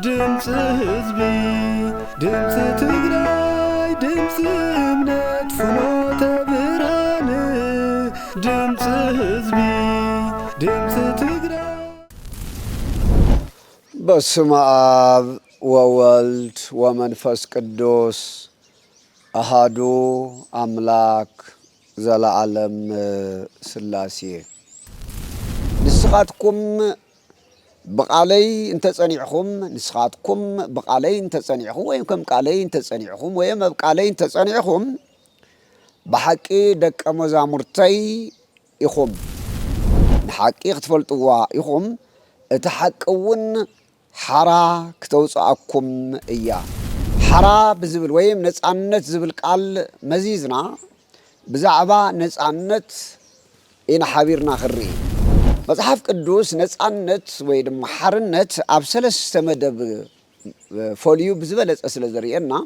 ድምጽ ህዝቢ ድምጽ ትግራይ ድምጽ እምነት ፍኖተ ብርሃን ድምጽ ህዝቢ ድምጽ ትግራይ በስመ አብ ወወልድ ወመንፈስ ቅዱስ አሃዱ አምላክ ዘለዓለም ስላሴ ንስኻትኩም بقالي انت تصنيعكم نسخاتكم بقالي انت تصنيعكم ويم كم قالي انت تصنيعكم ويم بقالي انت تصنيعكم بحقي دق مزامرتي يخم بحقي تفلطوا يخم اتحقون حرا كتوصاكم ايا حرا بزبل ويم نصانت زبل قال مزيزنا بزعبا نصانت ان حبيرنا خري مصحف قدوس نصانت ويدم حرنت اب سلسته مدب فوليو بزبلص سلازرينا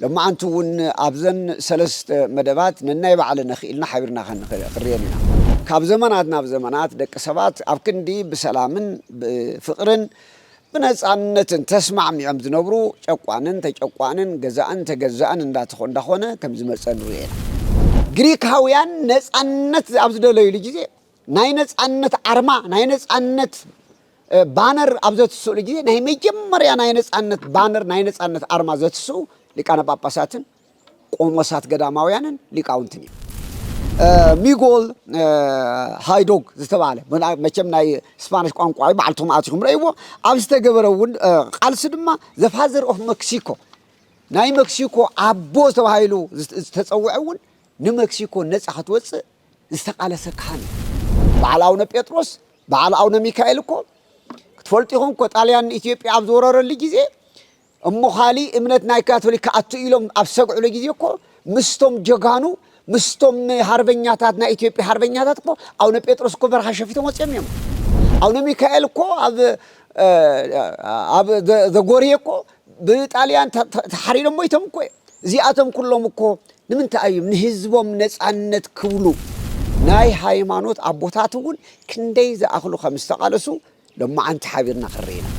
لما انتون ابزن سلسته مدبات نناي بعل نخيلنا حبيرنا خرينا كاب زماناتنا بزمانات دق سبات اب كندي بسلامن بفقرن بنصانتن تسمع ميام زنبرو ጨቋንን ተጨቋንን ገዛን ተገዛን እንዳትኾነ ከም ዝመጸን ሩየና ግሪካውያን ነጻነት አብዝደለዩ ልጅዜ ናይ ነጻነት አርማ ናይ ነጻነት ባነር አብዘትሱ ልጅዜ ናይ መጀመሪያ ናይ ነጻነት ባነር ናይ ነጻነት አርማ ዘትሱ ሊቃነ ጳጳሳትን ቆሞሳት ገዳማውያንን ሊቃውንትን ሚጎል ሃይዶግ ዝተባለ መቸም ናይ ስፓኒሽ ቋንቋ ባልቶም አትኩም ረይዎ አብስተገበረውን ቃልስ ድማ ዘፋዘር ኦፍ ሜክሲኮ ናይ ሜክሲኮ አቦ ተባሂሉ ተጸውዐውን ንሜክሲኮ ነጻ ክትወጽ ዝተቃለሰ ካህን بعل أونا بيتروس بعل أونا ميكائيل كو تفولتيهم كو طاليان إثيوبيا أبزورر اللي جزء أمو خالي إمنت ناي كاثوليك أتويلهم أبسقوا اللي جزء كو مستم جغانو مستم هاربنياتات نا إثيوبيا هاربنياتات كو أونا بيتروس كو برها شفيتهم وتسميهم أونا ميكائيل كو أب ذا غوريه كو بطاليان تحريرهم مويتهم كو زياتهم كلهم كو نمن تأيم نهزبهم نصانت كبلو ناي هايمانوت أبوتاتون كندي زأخلو خمستقالسو لما أنت حابرنا خرينا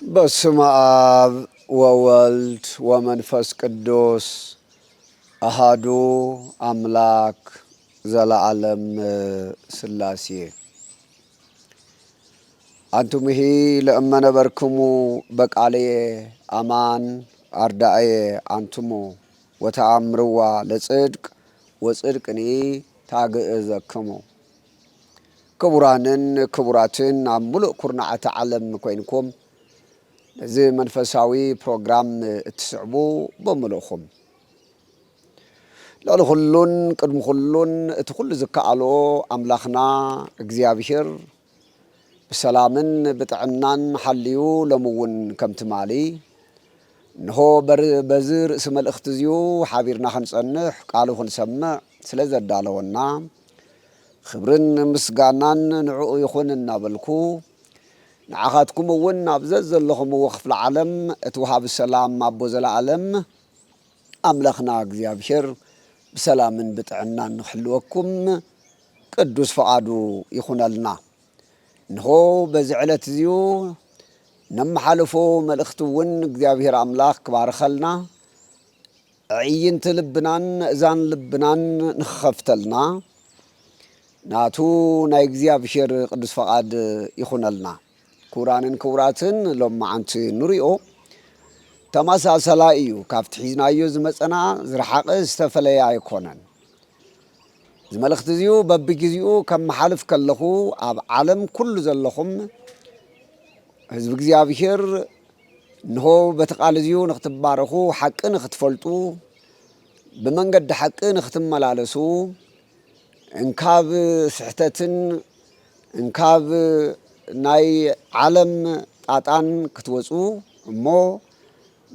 بسم آب وولد ومنفس قدوس أهادو أملاك زلعالم سلاسي أنتم هي لما نبركمو بقالي أمان أردائي أنتمو وتعمروا لصدق وصدقني تاغزكمو كبرانن كبراتن عملو كرنعة عالم كوينكم زي منفساوي بروغرام تسعبو بملوخم لألو خلون قدم خلون تخل زكالو أملاخنا اغزيابشير بسلامن بتعنان حليو لمون كم تمالي نهو بزر اسم الاختزيو حابيرنا خنصنح قالو خنسمع سلازر دالونا خبرن مسقانان نعو يخون النابلكو نعاقاتكم ون نابزز اللهم وخف العالم اتوهاب السلام مابوز العالم أملخنا اكزيابشر بسلامن بتعنان نحلوكم قدوس فقادو يخون لنا نهو بزعلت زيو نم حلفو ملختون እግዚአብሔር አምላክ ባረኸልና عينت لبنان زان لبنان نخفتلنا ناتو ناي እግዚአብሔር ቅዱስ ፈቃድ ይኹነልና ኩራንን ኩራትን لما አንተ ኑሪኦ ተማሳሰላ እዩ ካብቲ ሒዝናዮ ዝመጸና ዝረሓቀ ዝተፈለየ አይኮነን زملخت زيو ببجزيو كم حلف كلخو أب عالم كل زلخم حزب እግዚአብሔር نهو بتقال زيو نختبارخو حق نختفلتو بمنقد حق نختملالسو انكاب سحتتن انكاب ناي عالم طاطان كتوصو مو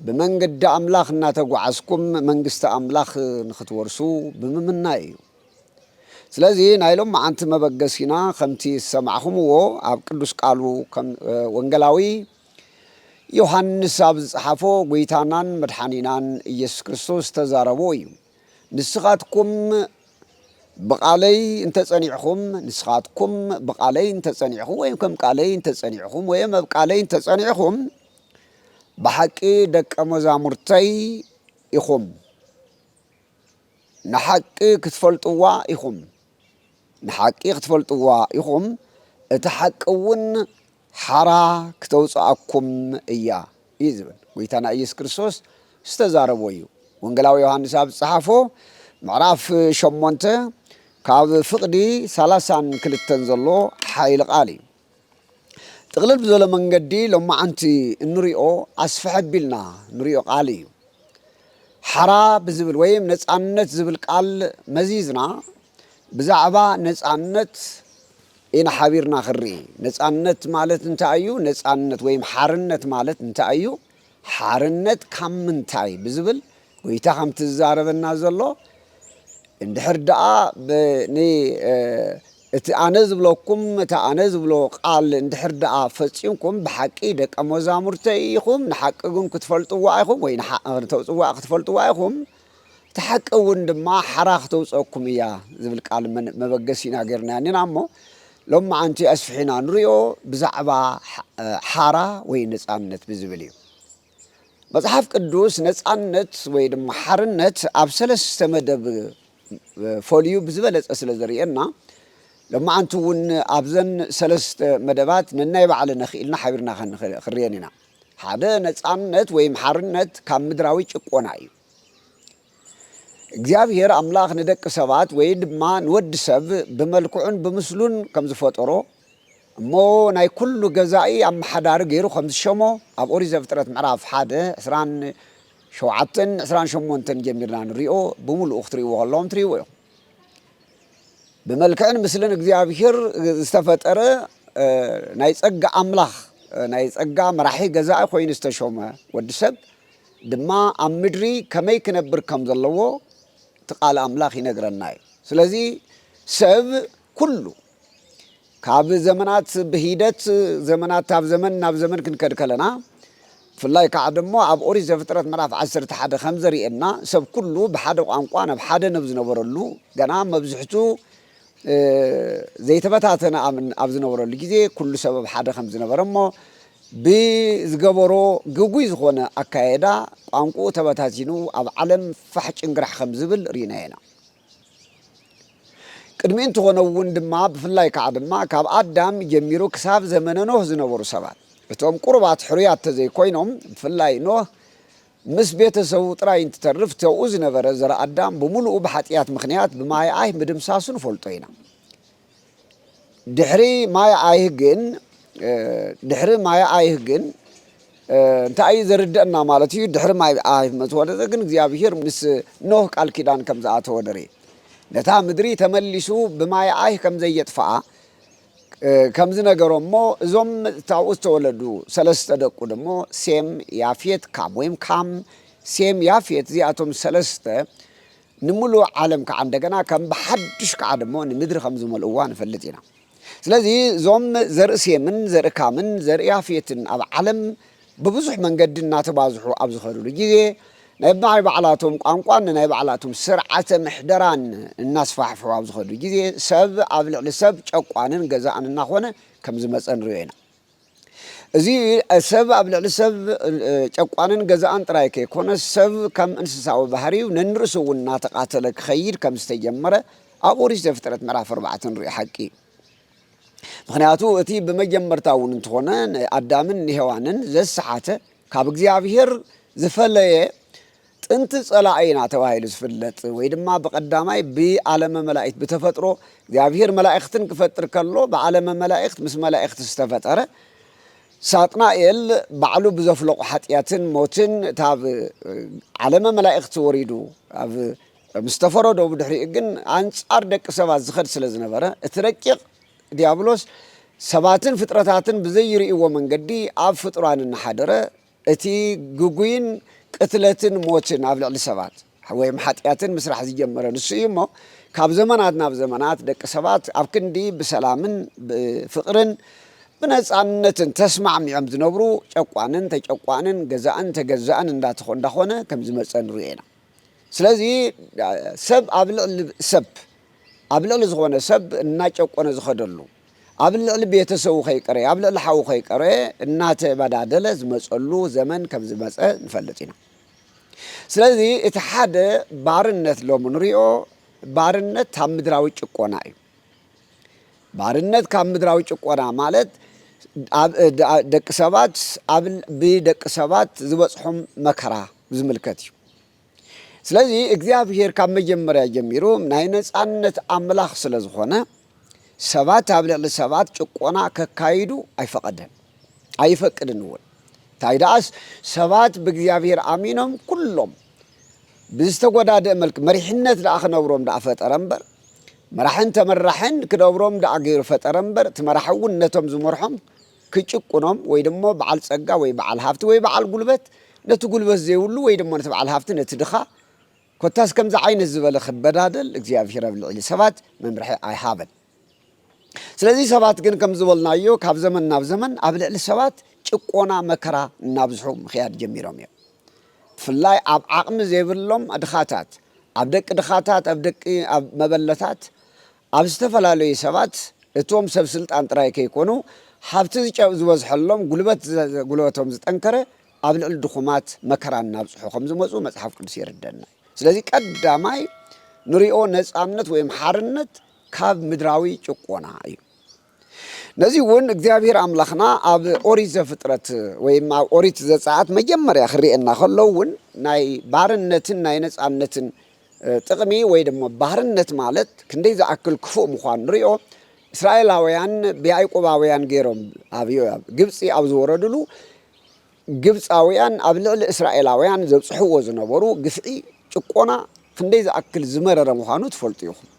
بمنقد أملاخ ناتقو عسكم منقست أملاخ نختورسو بممنايو ስለዚህ ናይሎም ማዓንቲ መበገሲና ከምቲ ሰማዕኹምዎ ኣብ ቅዱስ ቃሉ ወንጌላዊ ዮሐንስ ኣብ ዝጸሓፎ ጎይታናን መድሓኒናን ኢየሱስ ክርስቶስ ተዛረቦ እዩ ንስኻትኩም بقالي انت تصنيعهم نسخاتكم بقالي انت تصنيعهم ويم كم قالي انت تصنيعهم ويم بقالي انت تصنيعهم بحقي دق مزامرتي يخم نحقي كتفلطوا يخم نحقي كتفلطوا يخم اتحقون حرا كتوصاكم ايا يزبن ويتانا ኢየሱስ ክርስቶስ استزاربو እዩ ወንጌላዊ ዮሐንስ ኣብ ጸሓፎ معرف شمونته كاب فقدي سلاسان كلتن زلو حايل قالي تغلب بزولا من قدي لما أنتي نريو أسفحت بلنا نريو قالي حرا بزبل ويم نتعنت زبل قال مزيزنا بزعبا نتعنت إن حبيرنا خري نتعنت مالت انت أيو نتعنت ويم حارنت مالت انت أيو حارنت كم من تاي بزبل ويتاهم تزارب النازلو اندحر دعا بني اتعنز بلوكم اتعنز بلو قال اندحر دعا فصيمكم بحقي دق مزامرتيكم نحققون كتفلطوا وايكم وين توصوا كتفلطوا وايكم تحققون دما حراخ توصكم يا زبل قال مبغسينا غيرنا نامو لما انت اسفحنا نريو بزعبا حارا وين نصانت بزبلي مصحف قدوس نصانت وي دم حرنت اب سلسته مدب فوليو بزبلت اسل زرينا لما انتون ابزن سلسته مدبات نناي بعلنا خيلنا حبيرنا خرياننا هذا نصانت وي حرنت كم مدراوي ጭቆና እዩ እግዚአብሔር አምላክ ንደቅ ሰባት ወይ ድማ ንወድ ሰብ በመልኩዑን በምስሉን ከም ዝፈጠሮ እሞ ናይ ኩሉ ገዛኢ ኣብ መሓዳር ገይሩ ከም ዝሸሞ ኣብ ኦሪት ዘፍጥረት ምዕራፍ 1 28 ጀሚርና ንሪኦ ብሙሉእ ክትሪእዎ ከለኹም ትሪእዎ እዮም ብመልክዕን ምስልን እግዚአብሔር ዝተፈጠረ ናይ ጸጋ ኣምላኽ ናይ ጸጋ መራሒ ገዛኢ ኮይኑ ዝተሾመ ወዲ ሰብ ድማ ኣብ ምድሪ ከመይ ክነብር ከም ዘለዎ تقال أملاخ ينقرنا سلازي سب كله كاب زمانات بهيدت زمانات تاب زمن ناب زمن كن كركلنا في الله كعدمو أب أوريز فترة مراف 10 5 رينا سب كله بحد وقانقوانا بحد نبزنا ورلو جنا مبزحتو زي تبتاتنا من أبزنا ورلو جزء كل سبب حد 5 ورمو بزغبرو غوغوي زخونه اكايدا قانقو تباتاتينو اب عالم فحጭ እንግራሕ ከም ዝብል ሪናይና ቅድሜን ተሆነው ወንድማ በፍላይ ከዓድማ ካብ አዳም ጀሚሩ ክሳብ ዘመነ ኖህ ዝነበሩ ሰባት እቶም ቁርባት ሕሩያት ተዘይ ኮይኖም በፍላይ ኖህ ምስ ቤተሰቡ ጥራይ እንትተርፍ ተው ዝነበረ ዘራ አዳም በሙሉ በኃጢያት ምክንያት በማይ አይ ምድምሳሱን ፈልጦይና ድሕሪ ማይ አይ ግን ድሕሪ ማይ አይህ ግን እንታይ ዘርደና ማለት እዩ ድሕሪ ማይ አይህ መተወደደ ግን እግዚአብሔር ምስ ኖህ ቃል ኪዳን ከም ዘአተወደረ ነታ ምድሪ ተመሊሱ በማይ አይህ ከም ዘየጥፋ ከም ዝነገሮሞ እዞም ታውስ ተወለዱ ሰለስተ ደቁ ደሞ ሴም ያፌት ካም ወይም ካም ሴም ያፌት ዚአቶም ሰለስተ ንሙሉ ዓለም ከአንደገና ከም በሐድሽ ከአደሞ ንምድሪ ከም ዝመልዋ ንፈልጥና ስለዚህ ዞም ዘርሴምን ዘርካምን ዘርያፌትን ኣብ ዓለም በብዙሕ መንገድና ተባዝሑ ኣብ ዝኸዱሉ ጊዜ ናይ ባዕላቶም ቋንቋን ናይ ባዕላቶም ስርዓተ ምሕደራን እናስፋሕፍሑ ኣብ ዝኸዱ ጊዜ ሰብ ኣብ ልዕሊ ሰብ ጨቋንን ገዛእን እናኾነ ከም ዝመፀ ንሪኦ ኢና እዚ ሰብ ኣብ ልዕሊ ሰብ ጨቋንን ገዛእን ጥራይ ከይኮነ ሰብ ከም እንስሳዊ ባህሪው ነንርእሱ እውን እናተቃተለ ክኸይድ ከም ዝተጀመረ ኣብ ኦሪት ዘፍጥረት ምዕራፍ 4 ንሪኦ ሓቂ ምክንያቱ እቲ በመጀመርታውን እንትሆነ አዳምን ሔዋንን ዘሰሓተ ካብ እግዚአብሔር ዝፈለየ ጥንት ጸላኢና ተባሂሉ ዝፍለጥ ወይ ድማ በቀዳማይ በዓለመ መላእክት በተፈጥሮ እግዚአብሔር መላእክትን ክፈጥር ከሎ በዓለመ መላእክት ምስ መላእክት ዝተፈጠረ ሳጥናኤል ባዕሉ ብዘፍለቁ ኃጢያትን ሞትን ታብ ዓለመ መላእክት ወሪዱ ኣብ ምስተፈረዶ ብድሕሪ ግን አንጻር ደቂ ሰባት ዝኸድ ስለ ዝነበረ እቲ ረቂቕ ዲያብሎስ ሰባትን ፍጥረታትን በዘይርእይዎ መንገዲ ኣብ ፍጥራን እናሓደረ እቲ ጉጉይን ቅትለትን ሞትን ኣብ ልዕሊ ሰባት ወይም ኃጢያትን ምስራሕ ዝጀመረ ንሱ እሞ ካብ ዘመናት ናብ ዘመናት ደቂ ሰባት ኣብ ክንዲ ብሰላምን ብፍቅርን ብነፃነትን ተስማዕሚዖም ዝነብሩ ጨቋንን ተጨቋንን ገዛእን ተገዛእን እንዳኾነ ከም ዝመፀ ንሪኦ ኢና። ስለዚ ሰብ ኣብ ልዕሊ ሰብ ኣብ ልዕሊ ዝኾነ ሰብ እናጨቆነ ዝኸደሉ ኣብ ልዕሊ ቤተሰቡ ከይቀረ ኣብ ልዕሊ ሓዉ ከይቀረ እናተበዳደለ ዝመፀሉ ዘመን ከም ዝመፀ ንፈልጥ ኢና። ስለዚ እቲ ሓደ ባርነት ሎሚ ንሪኦ ባርነት ካብ ምድራዊ ጭቆና እዩ። ባርነት ካብ ምድራዊ ጭቆና ማለት ደቂ ሰባት ብደቂ ሰባት ዝበፅሖም መከራ ዝምልከት እዩ። ስለዚ እግዚአብሔር ካብ መጀመርያ ጀሚሩ ናይ ነፃነት ኣምላኽ ስለ ዝኾነ ሰባት ኣብ ልዕሊ ሰባት ጭቆና ከካይዱ ኣይፈቐደን ኣይፈቅድን እውን። እንታይ ደኣስ ሰባት ብእግዚአብሔር ኣሚኖም ኩሎም ብዝተጎዳድአ መልክ መሪሕነት ደኣ ክነብሮም ደኣ ፈጠረ እምበር መራሕን ተመራሕን ክነብሮም ደኣ ገይሩ ፈጠረ እምበር እቲ መራሒ እውን ነቶም ዝመርሖም ክጭቁኖም ወይ ደሞ በዓል ፀጋ ወይ በዓል ሃፍቲ ወይ በዓል ጉልበት ነቲ ጉልበት ዘይብሉ ወይ ደሞ ነቲ በዓል ሃፍቲ ነቲ ድኻ ኮታስ ከምዚ ዓይነት ዝበለ ክበዳደል እግዚአብሔር ኣብ ልዕሊ ሰባት መምርሒ ኣይሃበን። ስለዚ ሰባት ግን ከም ዝበልናዮ ካብ ዘመን ናብ ዘመን ኣብ ልዕሊ ሰባት ጭቆና መከራ እናብዝሑ ምኽያድ ጀሚሮም እዮም። ብፍላይ ኣብ ዓቕሚ ዘይብሎም ድኻታት ኣብ ደቂ ድኻታት ኣብ መበለታት ኣብ ዝተፈላለዩ ሰባት እቶም ሰብ ስልጣን ጥራይ ከይኮኑ ሃብቲ ዝበዝሐሎም ጉልበቶም ዝጠንከረ ኣብ ልዕሊ ድኹማት መከራ እናብፅሑ ከም ዝመፁ መፅሓፍ ቅዱስ የርደና። ስለዚ ቀዳማይ ንሪኦ ነፃነት ወይም ሓርነት ካብ ምድራዊ ጭቆና እዩ። ነዚ እውን እግዚአብሔር ኣምላኽና ኣብ ኦሪት ዘፍጥረት ወይም ኣብ ኦሪት ዘፀአት መጀመርያ ክርኤና ከሎ እውን ናይ ባርነትን ናይ ነፃነትን ጥቕሚ ወይ ደሞ ባርነት ማለት ክንደይ ዝኣክል ክፉእ ምዃኑ ንሪኦ። እስራኤላውያን ብያዕቆባውያን ገይሮም ኣብ ግብፂ ኣብ ዝወረድሉ ግብፃውያን ኣብ ልዕሊ እስራኤላውያን ዘብፅሕዎ ዝነበሩ ግፍዒ ጭቆና ክንደይ ዝኣክል ዝመረረ ምዃኑ ትፈልጡ ኢኹም።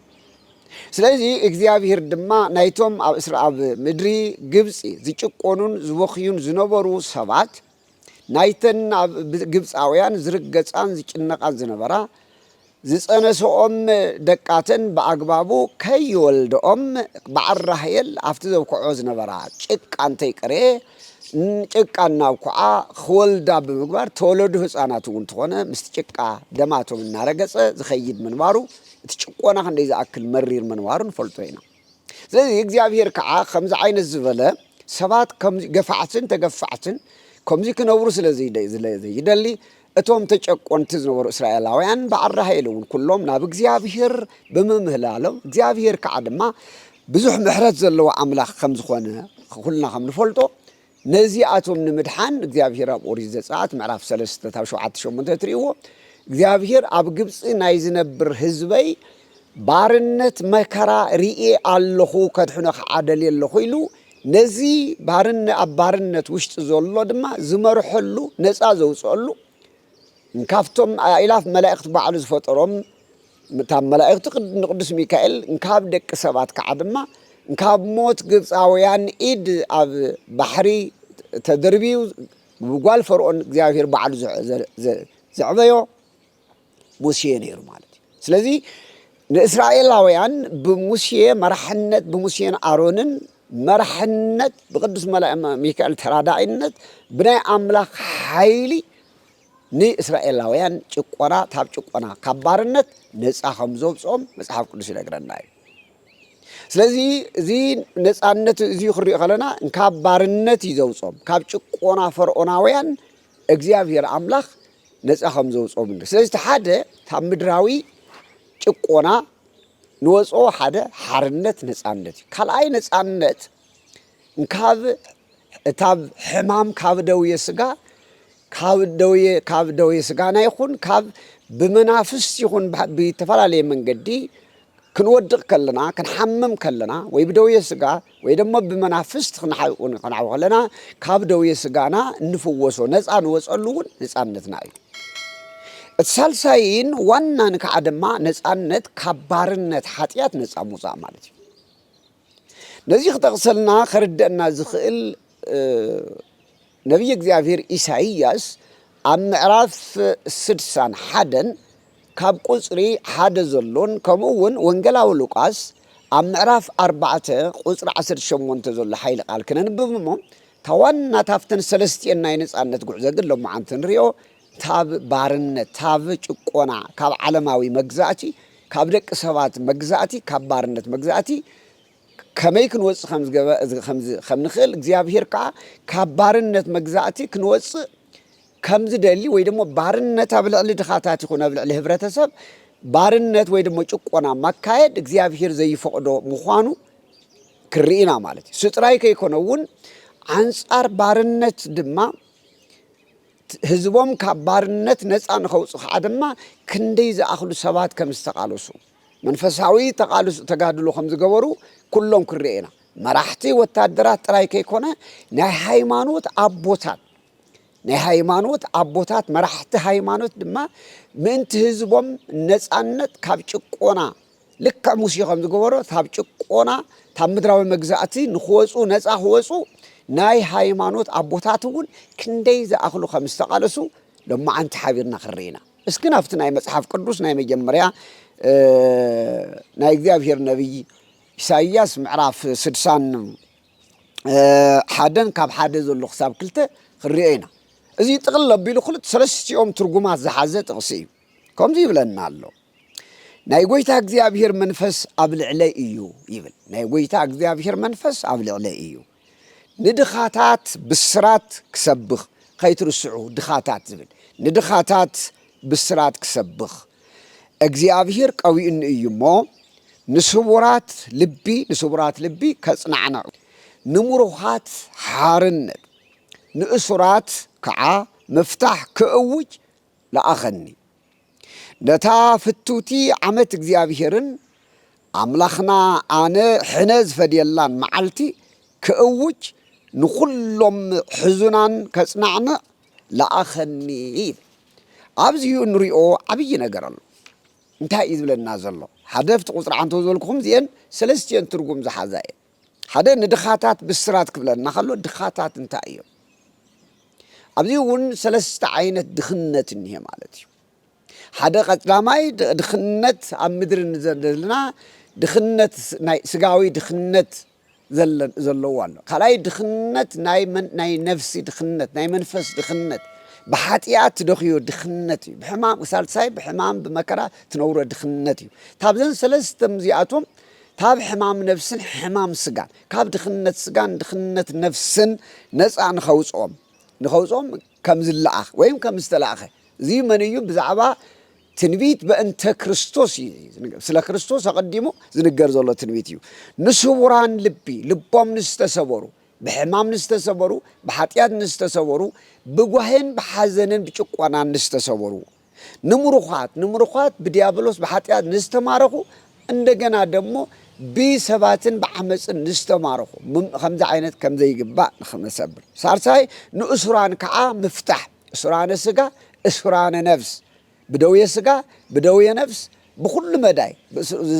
ስለዚ እግዚአብሔር ድማ ናይቶም ኣብ ምድሪ ግብፂ ዝጭቆኑን ዝበኽዩን ዝነበሩ ሰባት ናይተን ኣብ ግብፃውያን ዝርገፃን ዝጭነቃን ዝነበራ ዝፀነስኦም ደቃተን ብኣግባቡ ከይወልድኦም በዓል ራሄል ኣብቲ ዘብክዖ ዝነበራ ጭቃ እንተይቀረ ጭቃ እናብኩዓ ክወልዳ ብምግባር ተወለዱ ህፃናት እውን እንተኾነ ምስቲ ጭቃ ደማቶም እናረገፀ ዝኸይድ ምንባሩ እቲ ጭቆና ክንደይ ዝኣክል መሪር ምንባሩ ንፈልጦ ኢና። ስለዚ እግዚአብሔር ከዓ ከምዚ ዓይነት ዝበለ ሰባት ገፋዕትን ተገፋዕትን ከምዚ ክነብሩ ስለዘይደሊ እቶም ተጨቆንቲ ዝነበሩ እስራኤላውያን በዓል ራሄል እውን ኩሎም ናብ እግዚአብሔር ብምምህላሎም እግዚአብሔር ከዓ ድማ ብዙሕ ምሕረት ዘለዎ ኣምላኽ ከም ዝኾነ ኩልና ከም ንፈልጦ ነዚኣቶም ንምድሓን እግዚአብሔር ኣብ ኦሪት ዘፀአት ምዕራፍ 3:7-8 ትሪእዎ እግዚአብሔር ኣብ ግብፂ ናይ ዝነብር ህዝበይ ባርነት መከራ ርኤ ኣለኹ ከድሕኖ ከዓ ደልየ ኣለኹ ኢሉ ነዚ ኣብ ባርነት ውሽጢ ዘሎ ድማ ዝመርሐሉ ነፃ ዘውፅአሉ ካብቶም ኣእላፍ መላእክቲ ባዕሉ ዝፈጠሮም እታ መላእክቲ ንቅዱስ ሚካኤል ካብ ደቂ ሰባት ከዓ ድማ ካብ ሞት ግብፃውያን ኢድ ኣብ ባሕሪ ተደርቢዩ ብጓል ፈርዖን እግዚአብሔር ባዕሉ ዘዕበዮ ሙሴ ነይሩ ማለት እዩ። ስለዚ ንእስራኤላውያን ብሙሴ መራሕነት ብሙሴን ኣሮንን መራሕነት ብቅዱስ ሚካኤል ተራዳኢነት ብናይ ኣምላኽ ሓይሊ ንእስራኤላውያን ጭቆና ካብ ጭቆና ካብ ባርነት ነፃ ከም ዘውፅኦም መፅሓፍ ቅዱስ ይነግረና እዩ። ስለዚ እዚ ነፃነት እዚዩ ክሪኦ ከለና ካብ ባርነት እዩ ዘውፅኦም ካብ ጭቆና ፈርዖናውያን እግዚአብሔር ኣምላኽ ነፃ ከም ዘውፅኦም። ስለዚ ሓደ ካብ ምድራዊ ጭቆና ንወፅኦ ሓደ ሓርነት ነፃነት እዩ። ካልኣይ ነፃነት ካብ ሕማም ካብ ደውየ ስጋ ካብ ደውየ ስጋና ይኹን ካብ ብመናፍስት ይኹን ብተፈላለየ መንገዲ ክንወድቕ ከለና ክንሓምም ከለና ወይ ብደውየ ስጋ ወይ ደሞ ብመናፍስት ክንዓብቁ ከለና ካብ ደውየ ስጋና እንፍወሶ ነፃ ንወፀሉ እውን ነፃነትና እዩ። እቲ ሳልሳይን ዋናን ከዓ ድማ ነፃነት ካብ ባርነት ሓጢአት ነፃ ምውፃእ ማለት እዩ። ነዚ ክጠቕሰልና ከርደአና ዝኽእል ነቢይ እግዚአብሔር ኢሳይያስ ኣብ ምዕራፍ 61 ካብ ቁጽሪ ሓደ ዘሎን ከምኡውን ወንጌላዊ ሉቃስ ኣብ ምዕራፍ 4 ቁጽሪ 18 ዘሎ ሓይሊ ቃል ክነንብብ እሞ ታዋና ታፍተን ሰለስቲአን ናይ ነጻነት ጉዕዞ ግን ሎማዓንቲ ንሪኦ ታብ ባርነት ታብ ጭቆና ካብ ዓለማዊ መግዛእቲ ካብ ደቂ ሰባት መግዛእቲ ካብ ባርነት መግዛእቲ ከመይ ክንወፅእ ከም ንኽእል እግዚኣብሔር ከዓ ካብ ባርነት መግዛእቲ ክንወፅእ ከም ዝደሊ ወይ ደሞ ባርነት ኣብ ልዕሊ ድኻታት ይኹን ኣብ ልዕሊ ሕብረተሰብ ባርነት ወይ ደሞ ጭቆና ማካየድ እግዚኣብሔር ዘይፈቅዶ ምዃኑ ክርኢና ማለት እዩ ስጥራይ ከይኮነውን አንጻር ባርነት ድማ ህዝቦም ካብ ባርነት ነፃ ንኸውፅኡ ከዓ ድማ ክንደይ ዝኣኽሉ ሰባት ከም ዝተቃለሱ መንፈሳዊ ተጋድሎ ከም ዝገበሩ ኩሎም ክርኢና መራሕቲ ወታደራት ጥራይ ከይኮነ ናይ ሃይማኖት አቦታት መራሕቲ ሃይማኖት ድማ ምእንቲ ህዝቦም ነፃነት ካብ ጭቆና ልክዕ ሙሴ ከም ዝገበሮ ካብ ጭቆና ካብ ምድራዊ መግዛእቲ ንኽወፁ ነፃ ክወፁ ናይ ሃይማኖት አቦታት እውን ክንደይ ዝኣኽሉ ከም ዝተቃለሱ ሎማዓንቲ ሓቢርና ክርኢና እስኪ ናብቲ ናይ መጽሓፍ ቅዱስ ናይ መጀመርያ ናይ እግዚአብሔር ነቢይ ኢሳይያስ ምዕራፍ 61 ካብ ሓደ ዘሎ ክሳብ 2 ክርኢና እዚ ጥቕልል ኣቢሉ ክልተ ሰለስቲኦም ትርጉማት ዝሓዘ ጥቕሲ እዩ ከምዚ ይብለና ኣሎ ናይ ጎይታ እግዚአብሔር መንፈስ ኣብ ልዕለይ እዩ ይብል ናይ ጎይታ እግዚአብሔር መንፈስ ኣብ ልዕለይ እዩ ንድኻታት ብስራት ክሰብኽ ከይትርስዑ ድኻታት ዝብል ንድኻታት ብስራት ክሰብኽ እግዚአብሔር ቀዊኡኒ እዩ እሞ ንስቡራት ልቢ ከጽናዕነዑ ንምሩኻት ሓርነት ንእሱራት ከዓ መፍታሕ ክእውጅ ለኣኸኒ ነታ ፍቱቲ ዓመት እግዚአብሔርን ኣምላኽና ኣነ ሕነ ዝፈድየላን መዓልቲ ክእውጅ ንኹሎም ሕዙናን ከጽናዕንዕ ለኣኸኒ ኣብዚዩ ንሪኦ ዓብይ ነገር ኣሎ እንታይ እዩ ዝብለና ዘሎ ሓደ ኣብቲ ቁፅሪ ዓንተ ዝበልኩኹም እዚአን ሰለስቲአን ትርጉም ዝሓዛ እየን ሓደ ንድኻታት ብስራት ክብለና ከሎ ድኻታት እንታይ እዮም ኣብዚ እውን ሰለስተ ዓይነት ድኽነት እኒሄ ማለት እዩ ሓደ ቀዳማይ ድኽነት ኣብ ምድሪ ዘለና ድኽነት ናይ ስጋዊ ድኽነት ዘለዎ ኣሎ ካልኣይ ድኽነት ናይ ነፍሲ ድኽነት ናይ መንፈስ ድኽነት ብሓጢኣት ትደኽዮ ድኽነት እዩ ብሕማም ሳልሳይ ብሕማም ብመከራ ትነብሮ ድኽነት እዩ ታብዘን ሰለስተ እዚኣቶም ታብ ሕማም ነፍስን ሕማም ስጋን ካብ ድኽነት ስጋን ድኽነት ነፍስን ነፃ ንኸውፅኦም ከም ዝለኣኽ ወይም ከም ዝተለኣኸ እዚ መን እዩ ብዛዕባ ትንቢት በእንተ ክርስቶስ ስለ ክርስቶስ ኣቐዲሙ ዝንገር ዘሎ ትንቢት እዩ ንስውራን ልቦም ንዝተሰበሩ ብሕማም ንዝተሰበሩ ብሓጢኣት ንዝተሰበሩ ብጓህን ብሓዘንን ብጭቆናን ንዝተሰበሩ ንምሩኻት ብዲያብሎስ ብሓጢኣት ንዝተማረኹ እንደገና ደሞ ብሰባትን ብዓመፅን ንዝተማረኹ ከምዚ ዓይነት ከም ዘይግባእ ንኽንሰብር ሳልሳይ ንእሱራን ከዓ ምፍታሕ እሱራነ ስጋ እሱራነ ነፍስ ብደውየ ስጋ ብደውየ ነፍስ ብኩሉ መዳይ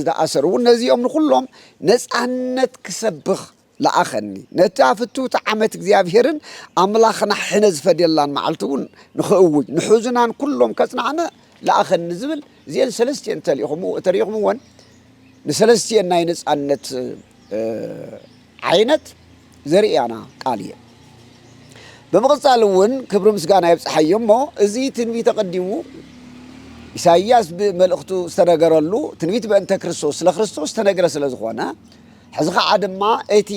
ዝኣሰሩ እነዚኦም ንኩሎም ነፃነት ክሰብኽ ለኣኸኒ ነታ ፍቱት ዓመት እግዚአብሔርን ኣምላኽና ሕነ ዝፈድየላን መዓልቲ እውን ንኽእውጅ ንሕዙናን ኩሎም ከጽናዕንዕ ለኣኸኒ ዝብል እዚአን ሰለስቲአን ተሪኹምዎን ንሰለስቲአን ናይ ነፃነት ዓይነት ዘርእያና ቃል እየ ብምቕጻል እውን ክብሪ ምስጋና የብፅሓዮ እሞ እዚ ትንቢት ተቐዲሙ ኢሳይያስ ብመልእኽቱ ዝተነገረሉ ትንቢት በእንተ ክርስቶስ ስለ ክርስቶስ ተነገረ ስለ ዝኾነ ሕዚ ከዓ ድማ እቲ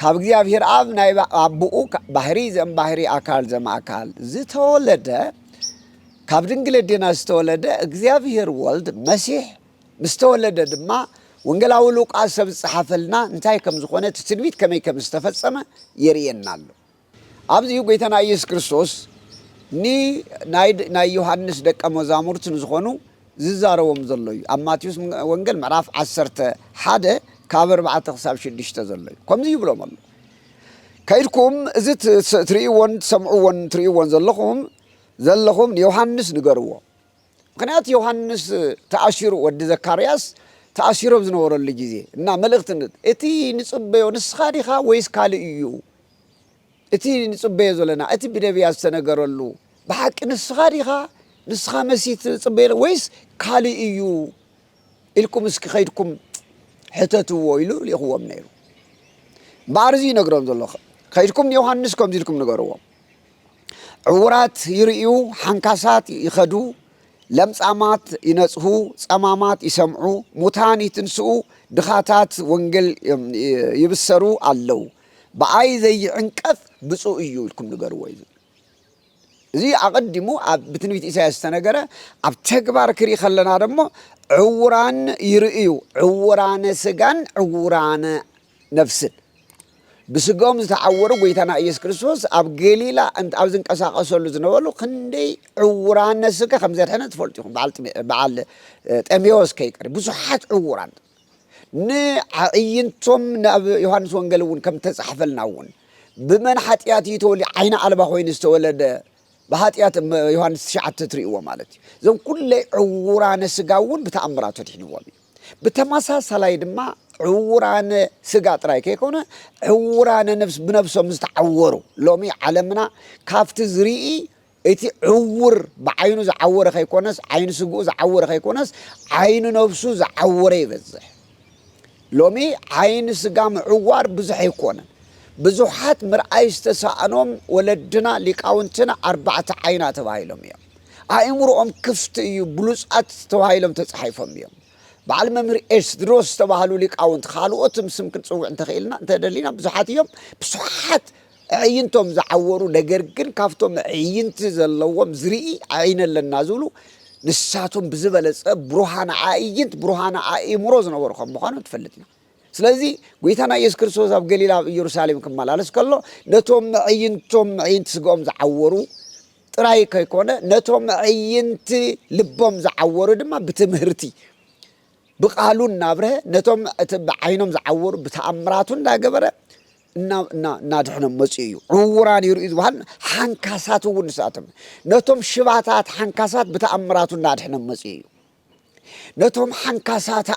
ካብ እግዚአብሔር ኣብ ናይ ኣቦኡ ባህሪ ዘእምባህሪ ኣካል ዘማእካል ዝተወለደ ካብ ድንግል ኣዴና ዝተወለደ እግዚአብሔር ወልድ መሲሕ ምስተወለደ ድማ ወንጌላዊ ሉቃስ ሰብ ዝፀሓፈልና እንታይ ከም ዝኾነ እቲ ትንቢት ከመይ ከም ዝተፈጸመ የርእየና ኣሎ ኣብዚኡ ጎይታና ኢየሱስ ክርስቶስ ናይ ዮሐንስ ደቀ መዛሙርት ንዝኾኑ ዝዛረቦም ዘሎ እዩ ኣብ ማቴዎስ ወንጌል ምዕራፍ 11 ካብ 4 ክሳብ 6 ዘሎ እዩ ከምዚ ይብሎም ኣሎ ከይድኩም እዚ ትሪእዎን ዘለኹም ንዮሐንስ ንገርዎ ምክንያት ዮሐንስ ተኣሲሩ ወዲ ዘካርያስ ተኣሲሮ ዝነበረሉ ግዜ እና መልእኽቲ እቲ ንጽበዮ ንስኻ ዲኻ ወይስ ካልእ እዩ እቲ ንጽበዮ ዘለና እቲ ብነቢያት ዝተነገረሉ ብሓቂ ንስኻ ዲኻ ንስኻ መሲት ጽበይለ ወይስ ካልእ እዩ ኢልኩም እስኪ ኸይድኩም ሕተትዎ ኢሉ ልኢኽዎም ነይሩ ባርዚ ይነግሮም ዘሎ ኸይድኩም ንዮሐንስ ከምዚ ኢልኩም ንገርዎም ዕውራት ይርእዩ ሓንካሳት ይኸዱ ለምጻማት ይነጽሁ ጸማማት ይሰምዑ ሙታን ይትንስኡ ድኻታት ወንጌል ይብሰሩ ኣለው ብኣይ ዘይዕንቀፍ ብፁዕ እዩ ኢልኩም ንገርዎ እዩ እዚ ኣቐዲሙ ኣብ ብትንቢት ኢሳያስ ዝተነገረ ኣብ ተግባር ክርኢ ከለና ደሞ ዕውራን ይርእዩ ዕውራነ ስጋን ዕውራነ ነፍስን ብስጋኦም ዝተዓወሩ ጎይታና ኢየሱስ ክርስቶስ ኣብ ገሊላ ኣብ ዝንቀሳቐሰሉ ዝነበሩ ክንደይ ዕውራነ ስጋ ከም ዘድሐነ ትፈልጡ ኢኹም በዓል ጤሜዎስ ከይቀር ብዙሓት ዕውራን ንዓይንቶም ናብ ዮሐንስ ወንጌል እውን ከም ተጻሕፈልና እውን ብመን ሓጢአት ተወልደ ዓይነ ኣልባ ኮይኑ ዝተወለደ በኃጢአት ዮሐንስ 9 ትርእዎ ማለት እዩ እዞም ኩለይ ዕውራነ ስጋ እውን ብተኣምራት ተድሒንዎም እዩ ብተመሳሳላይ ድማ ዕውራነ ስጋ ጥራይ ከይኮነ ዕውራነ ነፍስ ብነፍሶም ዝተዓወሩ ሎሚ ዓለምና ካፍቲ ዝርኢ እቲ ዕውር ብዓይኑ ዝዓወረ ከይኮነስ ዓይኑ ስግኡ ዝዓወረ ከይኮነስ ዓይኑ ነፍሱ ዝዓወረ ይበዝሕ ሎሚ ዓይኑ ስጋ ምዕዋር ብዙሕ ኣይኮነን ብዙሓት ምርኣይ ዝተሳኣኖም ወለድና ሊቃውንትና 4 ዓይና ተባሂሎም እዮም ኣእምሮኦም ክፍቲ እዩ ብሉጻት ተባሂሎም ተጻሒፎም እዮም በዓል መምህር ኤስድሮስ ዝተባሃሉ ሊቃውንት ካልኦትም ስም ክንጽውዕ እንተኽእልና እንተደሊና ብዙሓት እዮም ብዙሓት ኣዕይንቶም ዝዓወሩ ነገር ግን ካብቶም ኣዕይንቲ ዘለዎም ዝርኢ ዓይነ ኣለና ዝብሉ ንሳቶም ብዝበለጸ ብሩሃነ ኣዕይንት ብሩሃነ ኣእምሮ ዝነበሩ ከም ምዃኑ ትፈልጥ ኢና ስለዚ ጎይታና ኢየሱስ ክርስቶስ ኣብ ገሊላ ኣብ ኢየሩሳሌም ክመላለስ ከሎ ነቶም ኣዕይንቲ ስግኦም ዝዓወሩ ጥራይ ከይኮነ ነቶም ኣዕይንቲ ልቦም ዝዓወሩ ድማ ብትምህርቲ ብቃሉ እናብርሀ ነቶም ብዓይኖም ዝዓወሩ ብተኣምራቱ እንዳገበረ እናድሕኖም መፅኡ እዩ ዕውራን ይርእዩ ዝበሃል ሓንካሳት እውን ንሳቶም ነቶም ሽባታት ሓንካሳት ብተኣምራቱ እናድሕኖም መፅኡ እዩ ነቶም ሓንካሳት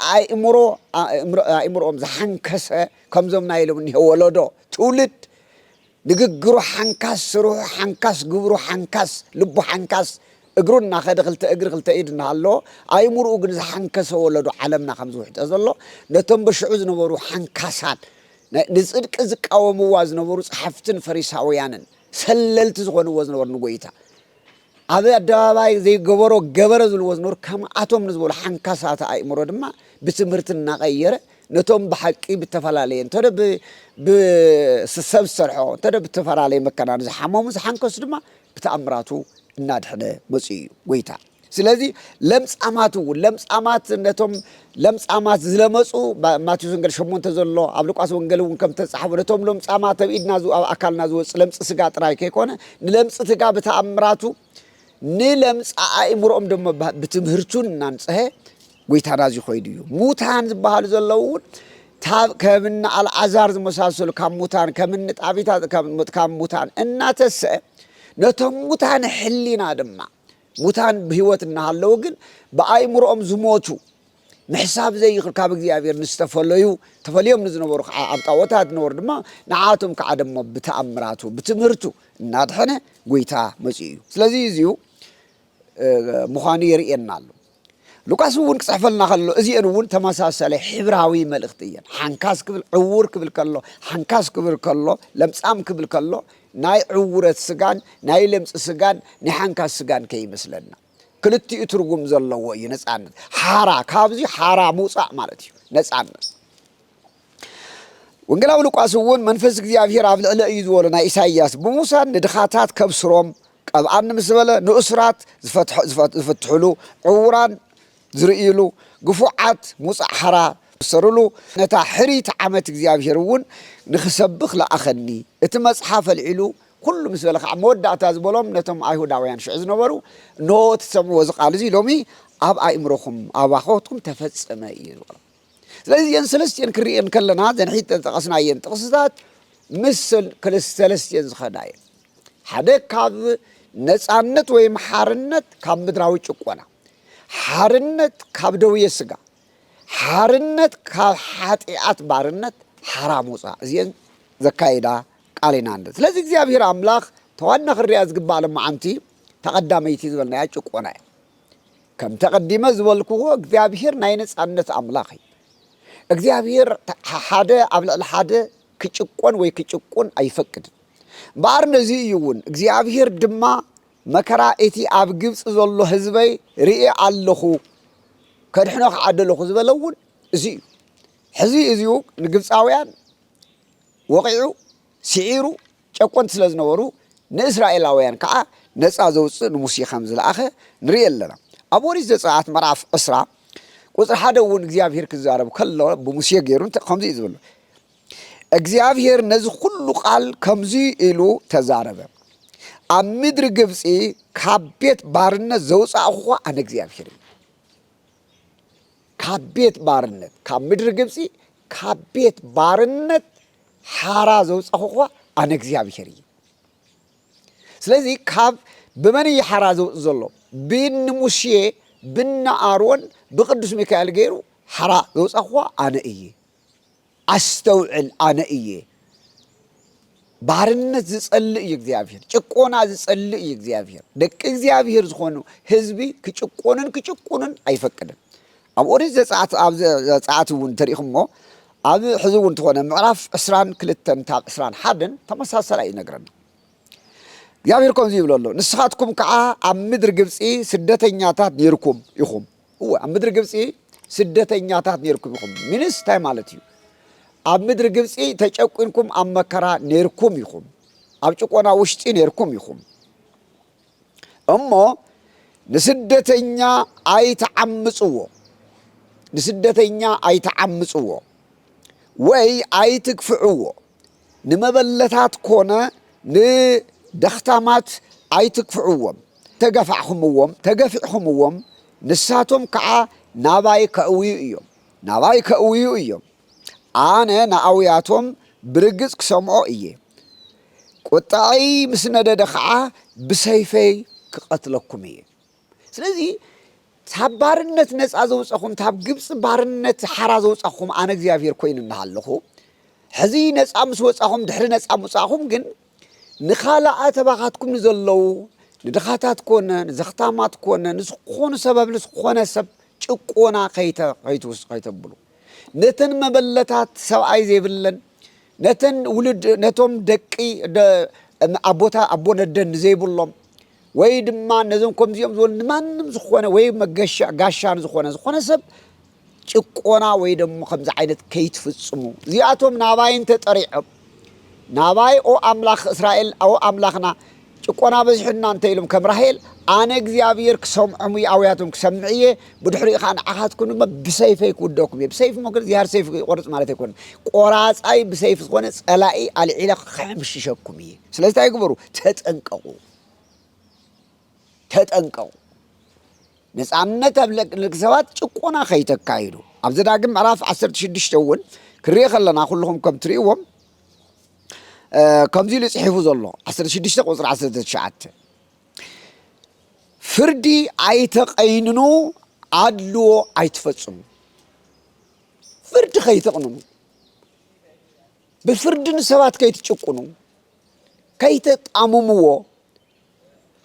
ኣእምሮኦም ዝሓንከሰ ከምዞም ናይሎም እኒሄ ወለዶ ትውልድ ንግግሩ ሓንካስ ስሩሑ ሓንካስ ግብሩ ሓንካስ ልቡ ሓንካስ እግሩ እናኸደ ክልተ እግሪ ክልተ ኢድ እናሃለዎ ኣእምርኡ ግን ዝሓንከሰ ወለዶ ዓለምና ከም ዝውሕጠ ዘሎ ነቶም በሽዑ ዝነበሩ ሓንካሳት ንጽድቂ ዝቃወምዋ ዝነበሩ ጸሓፍትን ፈሪሳውያንን ሰለልቲ ዝኾንዎ ዝነበሩ ንጎይታ ኣብ ኣደባባይ ዘይገበሮ ገበረ ዝብልዎ ዝነበሩ ከምኣቶም ንዝበሉ ሓንካሳት ኣእምሮ ድማ ብትምህርቲ እናቐየረ ነቶም ብሓቂ ብተፈላለየ እንተደ ብሰብ ዝሰርሖ እንተደ ብተፈላለየ መከናን ዝሓመሙ ዝሓንከሱ ድማ ብተኣምራቱ እናድሕነ መፅኡ እዩ ጎይታ ስለዚ ለምጻማት እውን ለምጻማት ነቶም ለምጻማት ዝለመፁ ማቴዎስ ወንጌል 8 ዘሎ ኣብ ሉቃስ ወንጌል እውን ከም ተጻሕፈ ነቶም ለምጻማት ኣብ ኢድና ኣብ ኣካልና ዝወፅእ ለምፂ ስጋ ጥራይ ከይኮነ ንለምፂ ስጋ ብተኣምራቱ ንለምፂ ኣእምሮኦም ድማ ብትምህርቱን እናንጽሐ ጎይታና እዚ ኾይዱ እዩ ሙታን ዝበሃሉ ዘለዉ እውን ከምና ኣልዓዛር ዝመሳሰሉ ካብ ሙታን ከምኒ ጣቢታት ካብ ሙታን እናተስአ ነቶም ሙታን ሕሊና ድማ ሙታን ብህይወት እናሃለዉ ግን ብኣእምሮኦም ዝሞቱ ምሕሳብ ዘይኽእል ካብ እግዚኣብሔር ንዝተፈለዩ ተፈልዮም ንዝነበሩ ኣብ ጣዖታት ዝነበሩ ድማ ንዓቶም ከዓ ደሞ ብተኣምራቱ ብትምህርቱ እናድሐነ ጎይታ መፅኡ እዩ ስለዚ እዚኡ ምዃኑ የርእየና ኣሎ ሉቃስ እውን ክጽሕፈልና ከሎ እዚአን እውን ተመሳሳሊ ሕብራዊ መልእኽቲ እየን ሓንካስ ክብል ዕውር ክብል ከሎ ሓንካስ ክብል ከሎ ለምጻም ክብል ከሎ ናይ ዕውረት ስጋን ናይ ለምፂ ስጋን ናይ ሓንካስ ስጋን ከይመስለና ክልቲኡ ትርጉም ዘለዎ እዩ ነፃነት ሓራ ካብዚ ሓራ ምውፃእ ማለት እዩ ነፃነት ወንጌላዊ ሉቃስ እውን መንፈስ እግዚአብሔር ኣብ ልዕሊ እዩ ዝበሎ ናይ ኢሳይያስ ብሙሳን ንድኻታት ከብስሮም ቀብኣን ምስ በለ ንእስራት ዝፈትሕሉ ዕውራን ዝርእይሉ ግፉዓት ሙፃእ ሓራ ዝሰርሉ ነታ ሕሪት ዓመት እግዚአብሔር እውን ንኽሰብኽ ለኣኸኒ እቲ መጽሓፍ ኣልዒሉ ኩሉ ምስ በለ ከዓ መወዳእታ ዝበሎም ነቶም ኣይሁዳውያን ሽዑ ዝነበሩ እንሆ ትሰምዕዎ እዚ ቃል እዚ ሎሚ ኣብ ኣእምሮኹም ኣብ ኣኾትኩም ተፈጸመ እዩ ዝበሎ ስለዚ እዚአን ሰለስቲአን ክሪአን ከለና ዘንሒት ጠቐስናየን ጥቕስታት ምስ ሰለስቲአን ዝኸዳ እየን ሓደ ካብ ነፃነት ወይ ሓርነት ካብ ምድራዊ ጭቆና ሓርነት ካብ ደውየ ስጋ ሓርነት ካብ ሓጢአት ባርነት ሓራም ውፃእ እዚአን ዘካይዳ ቃል ኢና ንደ ስለዚ እግዚኣብሔር ኣምላኽ ተዋና ክሪኣ ዝግባእ ሎማዓንቲ ተቀዳመይቲ ዝበልና ጭቆና ከም ተቀዲመ ዝበልክዎ እግዚአብሔር ናይ ነጻነት አምላኽ እግዚአብሔር ሓደ ኣብ ልዕሊ ሓደ ክጭቆን ወይ ክጭቁን አይፈቅድን ባር ነዚ ይውን እግዚአብሔር ድማ መከራ እቲ ኣብ ግብጽ ዘሎ ህዝበይ ርኢ ኣለኹ ከድሕኖ ከዓደለኹ ዝበለውን እዚ ሕዚ እዚኡ ንግብጻውያን ወቂዑ ሲዒሩ ጨቆን ስለ ዝነበሩ ንእስራኤላውያን ከዓ ነፃ ዘውፅእ ንሙሴ ከም ዝለኣኸ ንርኢ ኣለና ኣብ ኦሪት ዘፀአት ምዕራፍ 10 ቁፅሪ 1 እውን እግዚአብሔር ክዛረብ ከሎ ብሙሴ ገይሩ ከምዚ ዝብሎ እግዚአብሔር ነዚ ኩሉ ቃል ከምዚ ኢሉ ተዛረበ ኣብ ምድሪ ግብጽ ካብ ቤት ባርነት ዘውፃእኹ ኣነ እግዚአብሔር ካብ ቤት ባርነት ካብ ምድሪ ግብጽ ካብ ቤት ባርነት ሓራ ዘውፃእኹ ኣነ እግዚአብሔር ስለዚ ካብ በመን ይሓራ ዘውፅ ዘሎ ብን ሙሴ ብን አሮን بقدس ميكائيل غيرو حرا زوص اخوا انا ايه استوعل انا ايه بارنت زصلي እግዚአብሔር ጭቆና ዝጸልይ እግዚአብሔር ደቅ እግዚአብሔር ዝኾኑ ህዝቢ ክጭቆንን አይፈቅድም ኣብ ኦሪት ዘጸአት ኣብ ዘጸአቱን ተሪኽሞ ኣብ ሕዝቡን ተኾነ ምዕራፍ 22 ታብ 21 ተመሳሳላይ ይነግረና እግዚአብሔር ከምዚ ይብለሎ ንስኻትኩም ከዓ ኣብ ምድር ግብጽ ስደተኛታት ነርኩም ይኹም ኣብ ምድር ግብጽ ስደተኛታት ነርኩም ይኹም ምንስ ታይ ማለት እዩ ኣብ ምድር ግብጽ ተጨቁንኩም ኣብ መከራ ነርኩም ይኹም ኣብ ጭቆና ውሽጢ ነርኩም ይኹም እሞ ንስደተኛ አይተዓምጽዎ ወይ አይትክፍዕዎ ንመበለታት ኮነ ንደኽታማት አይትክፍዕዎም ተገፊዕኹምዎም ንሳቶም ከዓ ናባይ ከእውዩ እዮም አነ ናአውያቶም ብርግጽ ክሰምዖ እየ ቁጣይ ምስነደደ ከዓ ብሰይፈይ ክቀትለኩም እየ ስለዚህ ታብ ባርነት ነፃ ዘውፅኹም ታብ ግብጽ ባርነት ሓራ ዘውፅኹም አነ እግዚአብሔር ኮይን እናሃለኹ ሕዚ ነፃ ምስ ወፃኹም ድሕሪ ነፃ ምፃኹም ግን ንኻልኣት ተባኻትኩም ንዘለዉ ንድኻታት ኮነ ንዘኽታማት ኮነ ንዝኾኑ ሰበብ ንዝኾነ ሰብ ጭቆና ከይተብሉ ነተን መበለታት ሰብኣይ ዘይብለን ነተን ውልድ ነቶም ደቂ አቦነደን ዘይብሎም ወይ ድማ ነዞም ከምዚኦም ዝበሉ ንማንም ዝኾነ ወይ ጋሻን ዝኾነ ሰብ ጭቆና ወይ ደሞ ከምዚ ዓይነት ከይትፍጽሙ እዚኣቶም ናባይን ተጠሪዖም ናባይ ኦ አምላኽ እስራኤል ኦ አምላኽና ጭቆና በዝሕና እንተ ኢሎም ከም ራሄል አነ እግዚአብሔር ክሰምዖም አውያቶም ክሰምዕየ ብድሕሪኡ ከዓ ንዓኻትኩም ድማ ብሰይፈይ ክውደኩም እየ ብሰይፍ ሞገድ ዚሃር ሰይፍ ቆርጽ ማለት ኣይኮነ ቆራጻይ ብሰይፍ ዝኾነ ጸላኢ አልዒለ ክሕምሽሸኩም እየ ስለዚ እንታይ ግበሩ ተጠንቀቁ ነፃነት ኣብ ለክሰባት ጭቆና ከይተካሂዱ ኣብ ዘዳግም ምዕራፍ 16 እውን ክሪኢ ከለና ኩልኩም ከም ትሪእዎም ከምዚ ልጽሒፉ ዘሎ 16 ቁጽሪ 19 ፍርዲ አይተቀይንኑ አድልዎ አይትፈጽሙ ፍርድ ከይተቀንኑ በፍርድን ሰባት ከይትጭቁኑ ከይተጣመሙዎ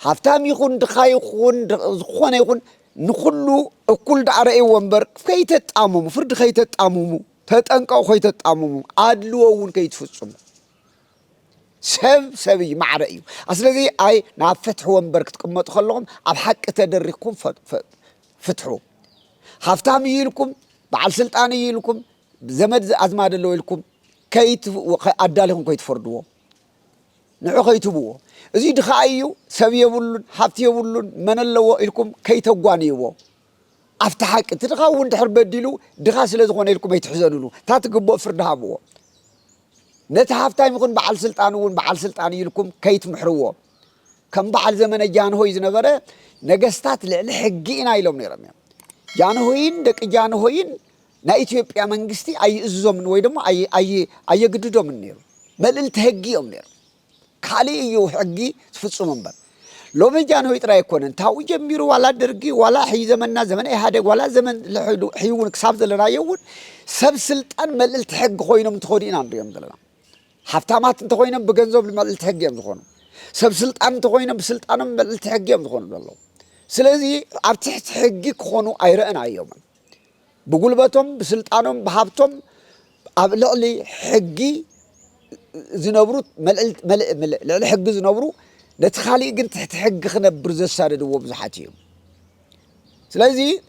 ሃፍታም ይኹን ድኻ ይኹን ዝኾነ ይኹን ንኹሉ እኩል ዳዕረይ ወንበር ከይተጣመሙ ፍርድ ከይተጣመሙ ተጠንቀቁ ከይተጣመሙ አድልዎውን ከይትፈጽሙ ሰብ ማዕረ እዩ ስለዚ አይ ናብ ፍትሕ ወንበር ክትቅመጡ ከለኹም ኣብ ሓቂ ተደሪኽኩም ፍትሑ ሃፍታም ይልኩም በዓል ስልጣን ይልኩም ዘመድ ኣዝማድ ኣለዎ ኢልኩም ኣዳሊኹም ከይትፈርድዎ ንዑ ከይትብዎ እዚ ድኻ እዩ ሰብ የብሉን ሃብቲ የብሉን መን ኣለዎ ኢልኩም ከይተጓንይዎ ኣብቲ ሓቂ እቲ ድኻ እውን ድሕር በዲሉ ድኻ ስለ ዝኾነ ኢልኩም ኣይትሕዘንሉ እታ ትግብኦ ፍርዲ ሃብዎ ነቲ ሃፍታም ይኹን በዓል ስልጣን ይልኩም ከይትምሕርዎ ከም በዓል ዘመነ ጃንሆይ ዝነበረ ነገስታት ልዕሊ ሕጊ ኢና ኢሎም ነይሮም ጃንሆይን ደቂ ጃንሆይን ናይ ኢትዮጵያ መንግስቲ ኣይእዝዞምን ወይ ደሞ ኣየግድዶምን ነይሩ መልእልቲ ሕጊ እዮም ነይሩ ካልእ እዩ ሕጊ ዝፍጽሙ እምበር ሎሚ ጃንሆይ ጥራይ ኣይኮነን ታው ጀሚሩ ዋላ ደርጊ ዋላ ሕይ ዘመና ዘመነ ኢህአዴግ ዋላ ዘመን ሕይውን ክሳብ ዘለናዮ እውን ሰብ ስልጣን መልእልቲ ሕጊ ኮይኖም እንትኾዱ ኢና ንሪኦም ዘለና ሃፍታማት እንተ ኮይኖም ብገንዘብ መልእልቲ ሕጊ እዮም ዝኾኑ سب سلطان تخوينا بسلطانهم بالتحقيهم تخون الله سلازي أبتحت حقي كخونوا أيرأنا أيوما بقول باتهم بسلطانهم بحابتهم أبلغ لي حقي زنبرو ملل حق زنبرو نتخالي قلت تحت حق خنبر زسار دو بزحاتيهم سلازي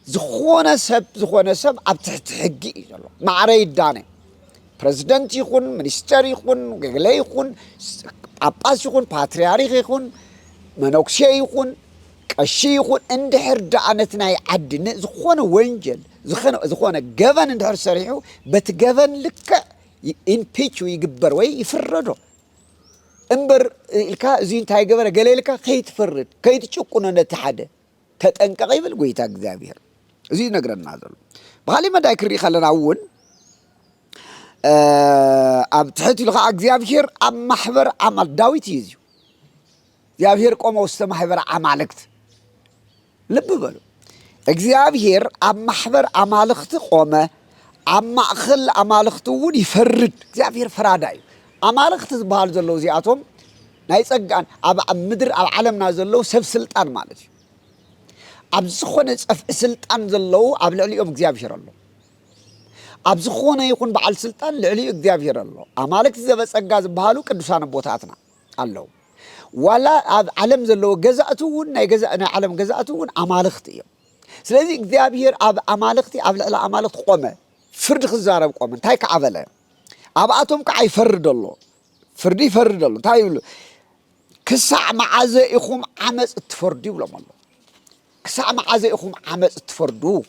زخونا سب أبتحت حقي مع رأي داني بريزيدنت يكون منستر يكون غلي يكون أباس يكون باترياريخ يكون منوكشي يكون كشي يكون اندحر دعنتنا يعدن زخونا وينجل زخونا جفن اندحر سريحو بتجفن لك إنبيتش ويجبر وي يفردو امبر الكا زين تاي جبر قال لك كي تفرد كي تشكون نتحدى تتنقى قبل قويتا اغزابير زين نقرنا هذا بحالي ما دايكري خلنا اول أبتحت لقى أجزابير أم محبر عمل داويت يزيو أجزابير قوم وست محبر عمالكت لب بلو أجزابير أم محبر عمالكت قوم أم أخل عمالكت ون يفرد أجزابير فراداي عمالكت زبال زلو زياتهم نايس أجان أب مدر أب علم نازلو سف سلطان مالتي أب زخونة سف سلطان زلو أب لعليهم أجزابير الله أبزخونا يكون بعل سلطان لعلي أجزابير الله أمالك زبس أجاز بحالو كدوسان بوتاتنا الله ولا علم زلو جزأتون أنا علم جزأتون أمالختي سلذي أجزابير أمالختي لا أمالخت قومة فرد خزارة قومة تايك عبلة أبعتهم كعي فرد الله فردي فرد الله تايلو كسع معزائكم عمس تفردي ولا الله كسع معزائكم عمس تفردو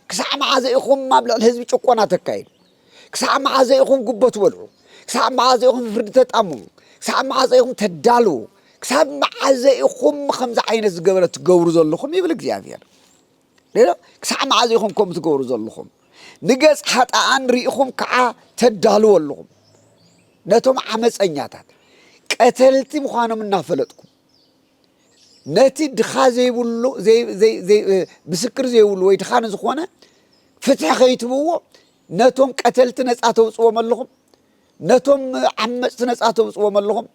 كسع معزائكم ما بلا الحزب يشقونا تكاين كسع معزائكم قبة ولعو كسع معزائكم فرد تتأمو كسع معزائكم تدالو كسع معزائكم خمس عين الزقبرة تقورو زلخم يبلغ زيافير ليه كسع معزائكم كم تقورو زلخم نقص حتى أن ريخم كعا تدالو واللخم نتوم عمس أنياتات قتلتي مخانا من نافلتكم نتي دخا زي بولو زي بسكر زي بولو ويدخان زخوانا فتح خيتبوه نتوم قتلت نصاتو صو ملهم نتوم عمصت نصاتو صو ملهم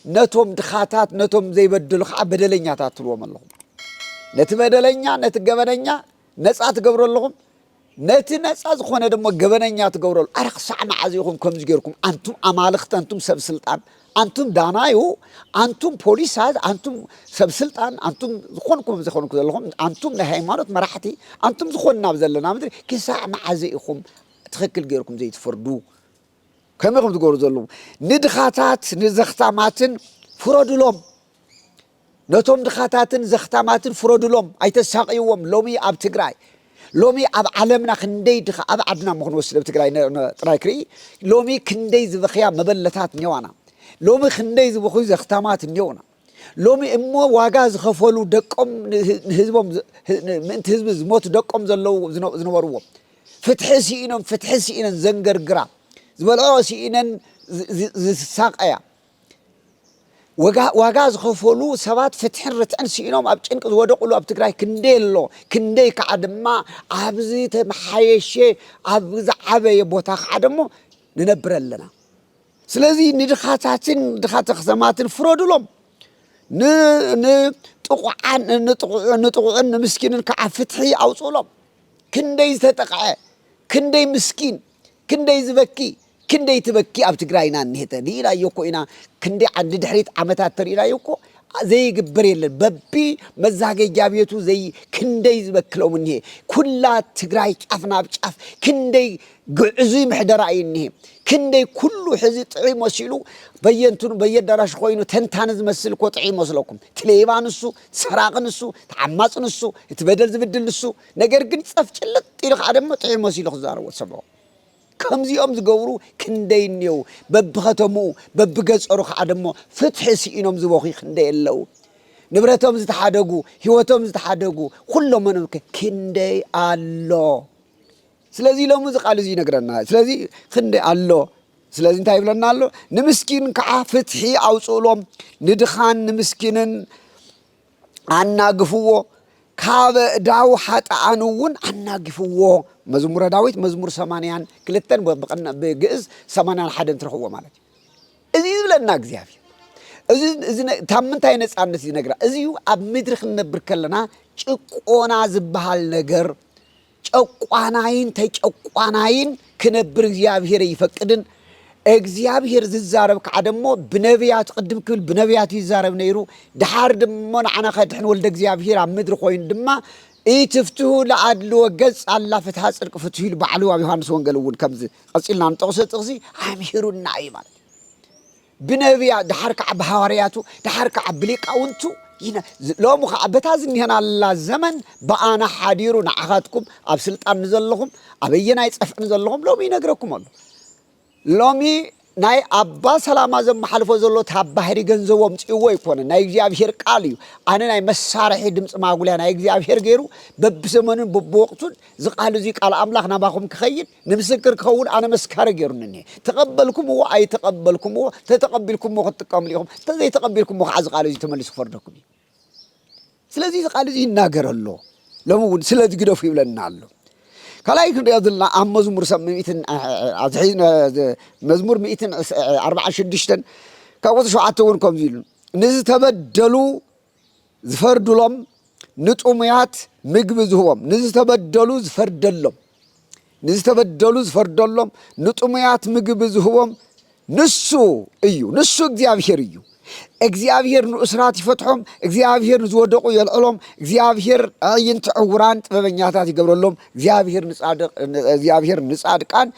نتوم دخاتات نتوم زي بدل خا بدلኛታት تلو ملهم نت بدلኛ نت ገበነኛ نصات ገብረلهم نت نصا زخونه دمو ገበነኛ تገብረل ارخ ساعه معازيكم كم زغيركم انتم امالخت انتم سب سلطان أنتم دانايو أنتم بوليسات أنتم سبسلطان أنتم زخونكم زلهم أنتم لهيمانوت مرحتي أنتم زخوننا بزلنا مدري كساع معازيكم تخكل غيركم زي تفردو كما يقوم تقولوا زلهم ندخاتات نزختاماتن فرودلهم نتوم دخاتاتن زختاماتن فرودلهم أيتساقيوهم لومي أب تجراي لومي أب علمنا خندي دخ أب عدنا مخن وسل بتجراي تراكري لومي خندي زبخيا مبلتات نيوانا لومي خندي زبخوي زختامات نيونا لومي إمو واجاز خفولو دقم هزبهم من هزب زموت دقم زلوا زنوروه فتح سيئنا زنجر جرا زبلعوا سيئنا ساقيا واجاز خفولو سبات فتح رتعن سيئنهم أبتشنك ودقلو أبتقراي كنديلو كندي كعدما عبزيت محيشي عبز عبي بوتاخ عدمو ننبر لنا سلازي ندخاتاتين دخات خزماتين فرودلهم نطقعن مسكين كعفتحي أو صولهم كندي تتقع كندي مسكين كندي زبكي كندي تبكي أبتقراينا نهتا دي لا يوكو إنا كندي عند دحريت عمتات تري لا يوكو زي قبريل ببي مزاقي جابيتو زي كندي زبكلو منه كلها تقراي عفنا بشعف كندي قعزي محدرائي انه كندي كله حزي طعيم وسيلو بينتون بيد دراش خوينو تنتانز مسلكو طعيم وسلكم تليبان السو سراقن السو تعماصن السو يتبدل زبدل السو نجر قد صفچلط يلخ عدم طعيم وسيلو خزارو وسبو كمزي أمز جورو كندي نيو ببختمو ببجزرو عدمو فتح سينهم زبوخي كندي اللو نبرتهم زتحدقو هوتهم زتحدقو كلهم منهم كندي الله سلازي لو مزق على زي نقرنا سلازي كندي الله سلازي انتهي لنا الله نمسكين كعفتحي أو صولهم ندخان نمسكينن عنا قفوه كاب داو حتى عنون عنا قفوه مزمور داويت مزمور سمانيان كلتن بقنا بجئز سمانيان حد ترخوه مالك إذا لنا جزافي እዚ ታምንታይ ነፃነት ይነግራ እዚዩ ኣብ ምድሪ ክንነብር ከለና ጭቆና ዝበሃል ነገር ጨቋናይን ተጨቋናይን ክነብር እግዚአብሔር ይፈቅድን እግዚአብሔር ዝዛረብ ከዓ ደሞ ብነቢያት ቅድም ክብል ብነቢያት ይዛረብ ነይሩ ድሓር ደሞ ንዓና ከድሕን ወልደ እግዚአብሔር ኣብ ምድሪ ኮይኑ ድማ ኢትፍትሁ ለዓድሊ ወገጽ አላ ፍትሐ ጽድቅ ፍትሁ ኢሉ ባዕሉ ኣብ ዮሐንስ ወንጌል እውን ከምዚ ቀፂልና ንጠቕሶ ጥቕሲ ኣምሂሩና እዩ ማለት ብነቢያት ድሓር ከዓ ብሃዋርያቱ ድሓር ከዓ ብሊቃውንቱ ሎሙ ከዓ በታ ዝኒሀናላ ዘመን በኣና ሓዲሩ ንዓኻትኩም ኣብ ስልጣን ንዘለኹም ኣበየናይ ፀፍዕን ዘለኹም ሎሚ ይነግረኩም ኣሎ ሎሚ ናይ ኣባ ሰላማ ዘመሓልፎ ዘሎ ታባህሪ ገንዘቦም ጽይዎ ይኮነ ናይ እግዚአብሔር ቃል እዩ ኣነ ናይ መሳርሒ ድምፂ ማጉልያ ናይ እግዚአብሔር ገይሩ በብዘመኑን በብወቅቱን ዝቃል እዚ ቃል ኣምላኽ ናባኹም ክኸይድ ንምስክር ክኸውን ኣነ መስካሪ ገይሩኒ ተቀበልኩምዎ ኣይ ተቀበልኩምዎ ተተቀበልኩምዎ ክትጥቀምሉ ኢኹም ተዘይተቀበልኩምዎ ከዓ ዝቃል እዚ ተመሊሱ ክፈርደኩም እዩ ስለዚ ዝቃል እዚ ይናገረሎ ሎሚ እውን ስለ ዝግደፉ ይብለና ኣሎ كلاي كن يضلنا عم مزمور سميتن عزحين مزمور 146 كوز شو عتون كم زيلون نز تبدلوا زفردلهم نطميات مجبزهم نز تبدلوا زفردلهم نز تبدلوا زفردلهم نطميات مجبزهم نسو ايو نسو እግዚአብሔር እዩ እግዚአብሔር ንእስራት ይፈትሖም እግዚአብሔር ዝወደቁ የልዕሎም እግዚአብሔር አይንት ዕውራን ጥበበኛታት ይገብረሎም እግዚአብሔር ንጻድቃን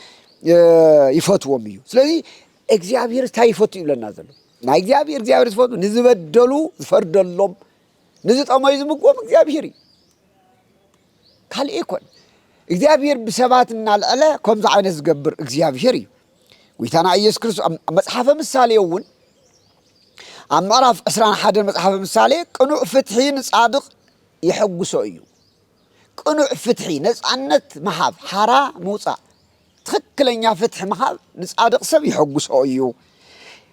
ይፈትዎም እዩ ስለዚህ እግዚአብሔር ታይፈቱ ይብለና ዘሎ ናይ እግዚአብሔር ዝፈቱ ንዝበደሉ ዝፈርደሎም ንዝጠመዩ ዝምቆም እግዚአብሔር ካልእ ይኮን እግዚአብሔር ብሰባትና ለዕለ ከምዛ ዓይነት ዝገብር እግዚአብሔር እዩ ጌታና ኢየሱስ ክርስቶስ መጽሐፈ ምሳሌ እውን أمراف أسران حدا مصحف مثالي قنوع فتحي نصادق يحقسو እዩ قنوع فتحي نصانت محاب حرا موصا تخكلኛ فتح محاب نصادق سب يحقسو እዩ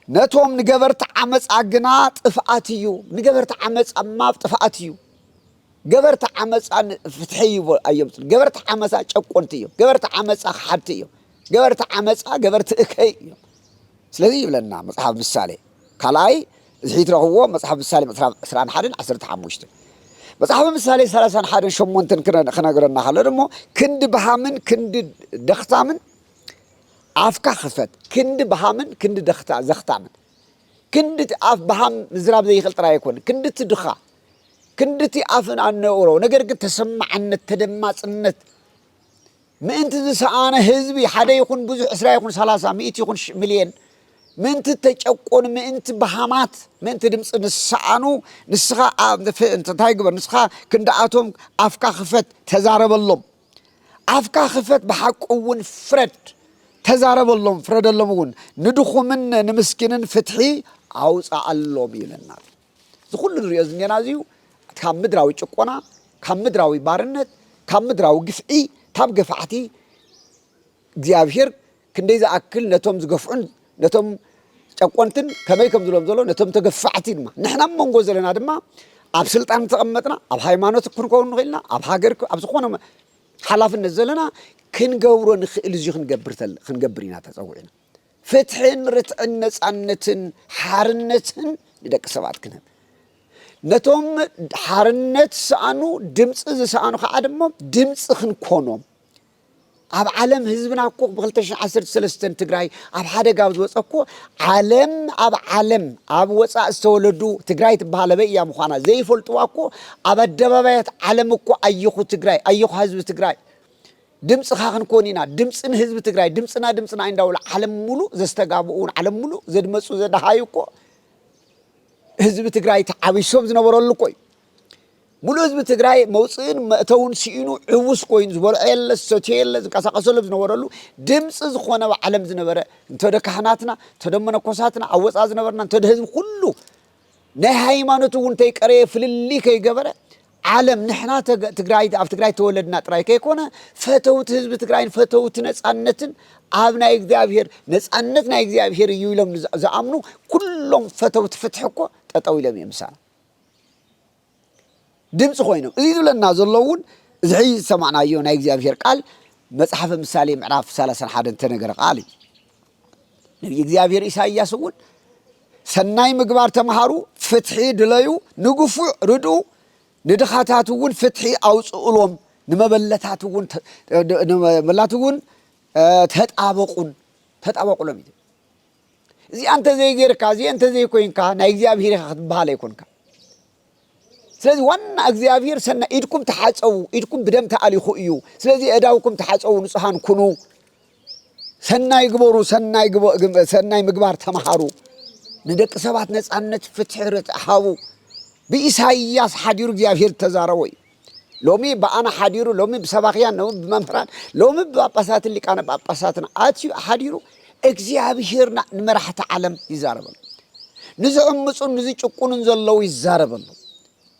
نتوم نجبرت عمص اغنا طفات እዩ نجبرت عمص اما طفات እዩ جبرت عمص فتحي ايمت جبرت عمص ጨቆንት እዩ جبرت عمص حدت እዩ جبرت عمص جبرت እከይ እዩ ስለዚህ ይብለና መጽሐፍ ምሳሌ ካላይ زحيت رهو مصحف السالم أسران حادن عسرت حموشت مصحف السالم ثلاثان حادن شمونتن كنا قرنا خلا دمو كند بهامن كند دختامن عفكا خفت كند بهامن كند زختامن كند عف بهام مزراب زي خلط رايكون كند تدخا كند تعفن عن نورو نجر قد تسمع عن التدمات النت ما أنت سأنا هزبي حدا يكون بزح إسرائيل يكون 300 يكون مليون من تتجقون من أنت بهامات من أنت دمس نسعانو نسخة أنت تايجبر نسخة كندعاتهم أفكا خفت تزارب اللهم أفكا خفت بحق أون فرد تزارب اللهم فرد اللهم ندخو من نمسكين فتحي عاوز اللهم يلنا كل الرياض ينازيو كم مدراوي تجقونا كم مدراوي بارنت كم مدراوي قفعي تاب قفعتي እግዚአብሔር كنديز أكل نتوم زقفعن نتوم ጨቆንትን ከመይ ከም ዝሎም ዘሎ ነቶም ተገፋዕቲን ንሕና መንጎ ዘለና ድማ ኣብ ስልጣን ተቀመጥና ኣብ ሃይማኖት ክንኮን ንኽእልና ኣብ ሃገር ኣብ ዝኾነ ሓላፍነት ዘለና ክንገብሮ ንኽእል እዚ ክንገብር ኢና ተፀውዒና ፍትሕን ርትዕን ነፃነትን ሓርነትን ንደቂ ሰባት ክንህብ ነቶም ሓርነት ሰኣኑ ድምፂ ዝሰኣኑ ከዓ ድማ ድምፂ ክንኮኖም أب عالم حزبنا كوك بخلتش 13 تجراي أب حدا جاوز وصاكو عالم أب عالم أب وصا استولدو تجراي تبهالبي يا مخانا زي فلتواكو أب الدبابات عالمكو أيخو تجراي أيخو حزب تجراي دمس خاخن كونينا دمس إن حزب تجراي دمسنا عند دولة عالم ملو زستجابون عالم ملو زد مسو زد هايوكو حزب تجراي تعبي شوب زنورلو كوي ملوز بتجراي موصين مأتون سينو عوس كوين زبر إلا السوتيل كاسقاسو لبز نورلو دمس زخونا وعلم زنبرة انتو كهناتنا تدمنا كوساتنا عوس زنبرنا انتو هزم كله نهاي ما نتوون تيكري فللي كي جبرة عالم نحنا تجراي تولدنا تراي كي كونا فتوت هزب تجراي فتوت ناس أنتن عابنا إجزابير ناس أنتنا إجزابير يولم زعمنو كلهم فتوت فتحكوا تطويل ميمسان دمس خوينم إذا لنا زلون زحي سمعنا يوم إجزابير قال مصحف مسالي معرف 3 حد تنقر قالي نبي إجزابير إسحاق يسون ሰናይ ምግባር ተማሃሩ ፍትሒ ድለዩ ንጉፉዕ ርዱ ንድኻታት እውን ፍትሒ አውጽኡሎም ንመበለታት እውን ተጣበቁሎም እዩ እዚ አንተ ዘይጌርካ እዚ አንተ ዘይኮይንካ ናይ እግዚአብሔር ክትበሃል አይኮንካ ስለዚህ ዋና እግዚአብሔር ሰና ኢድኩም ተሓጸው ኢድኩም ብደም ተአሊኹ እዩ ስለዚህ እዳውኩም ተሓጸው ንጹሃን ኩኑ ሰናይ ግበሩ ሰናይ ምግባር ተማሃሩ ንደቂ ሰባት ነጻነት ፍትሒ ርትዓሃቡ በኢሳይያስ ሓዲሩ እግዚአብሔር ተዛረወይ ሎሚ በአና ሓዲሩ ሎሚ በሰባኺያን ሎሚ በመምፍራን ሎሚ በጳጳሳት ሊቃነ ጳጳሳትን አትዩ ሓዲሩ እግዚአብሔርና ንመራሕቲ ዓለም ይዛረበሉ ንዝዕምፁን ንዝጭቁንን ዘለው ይዛረበሉ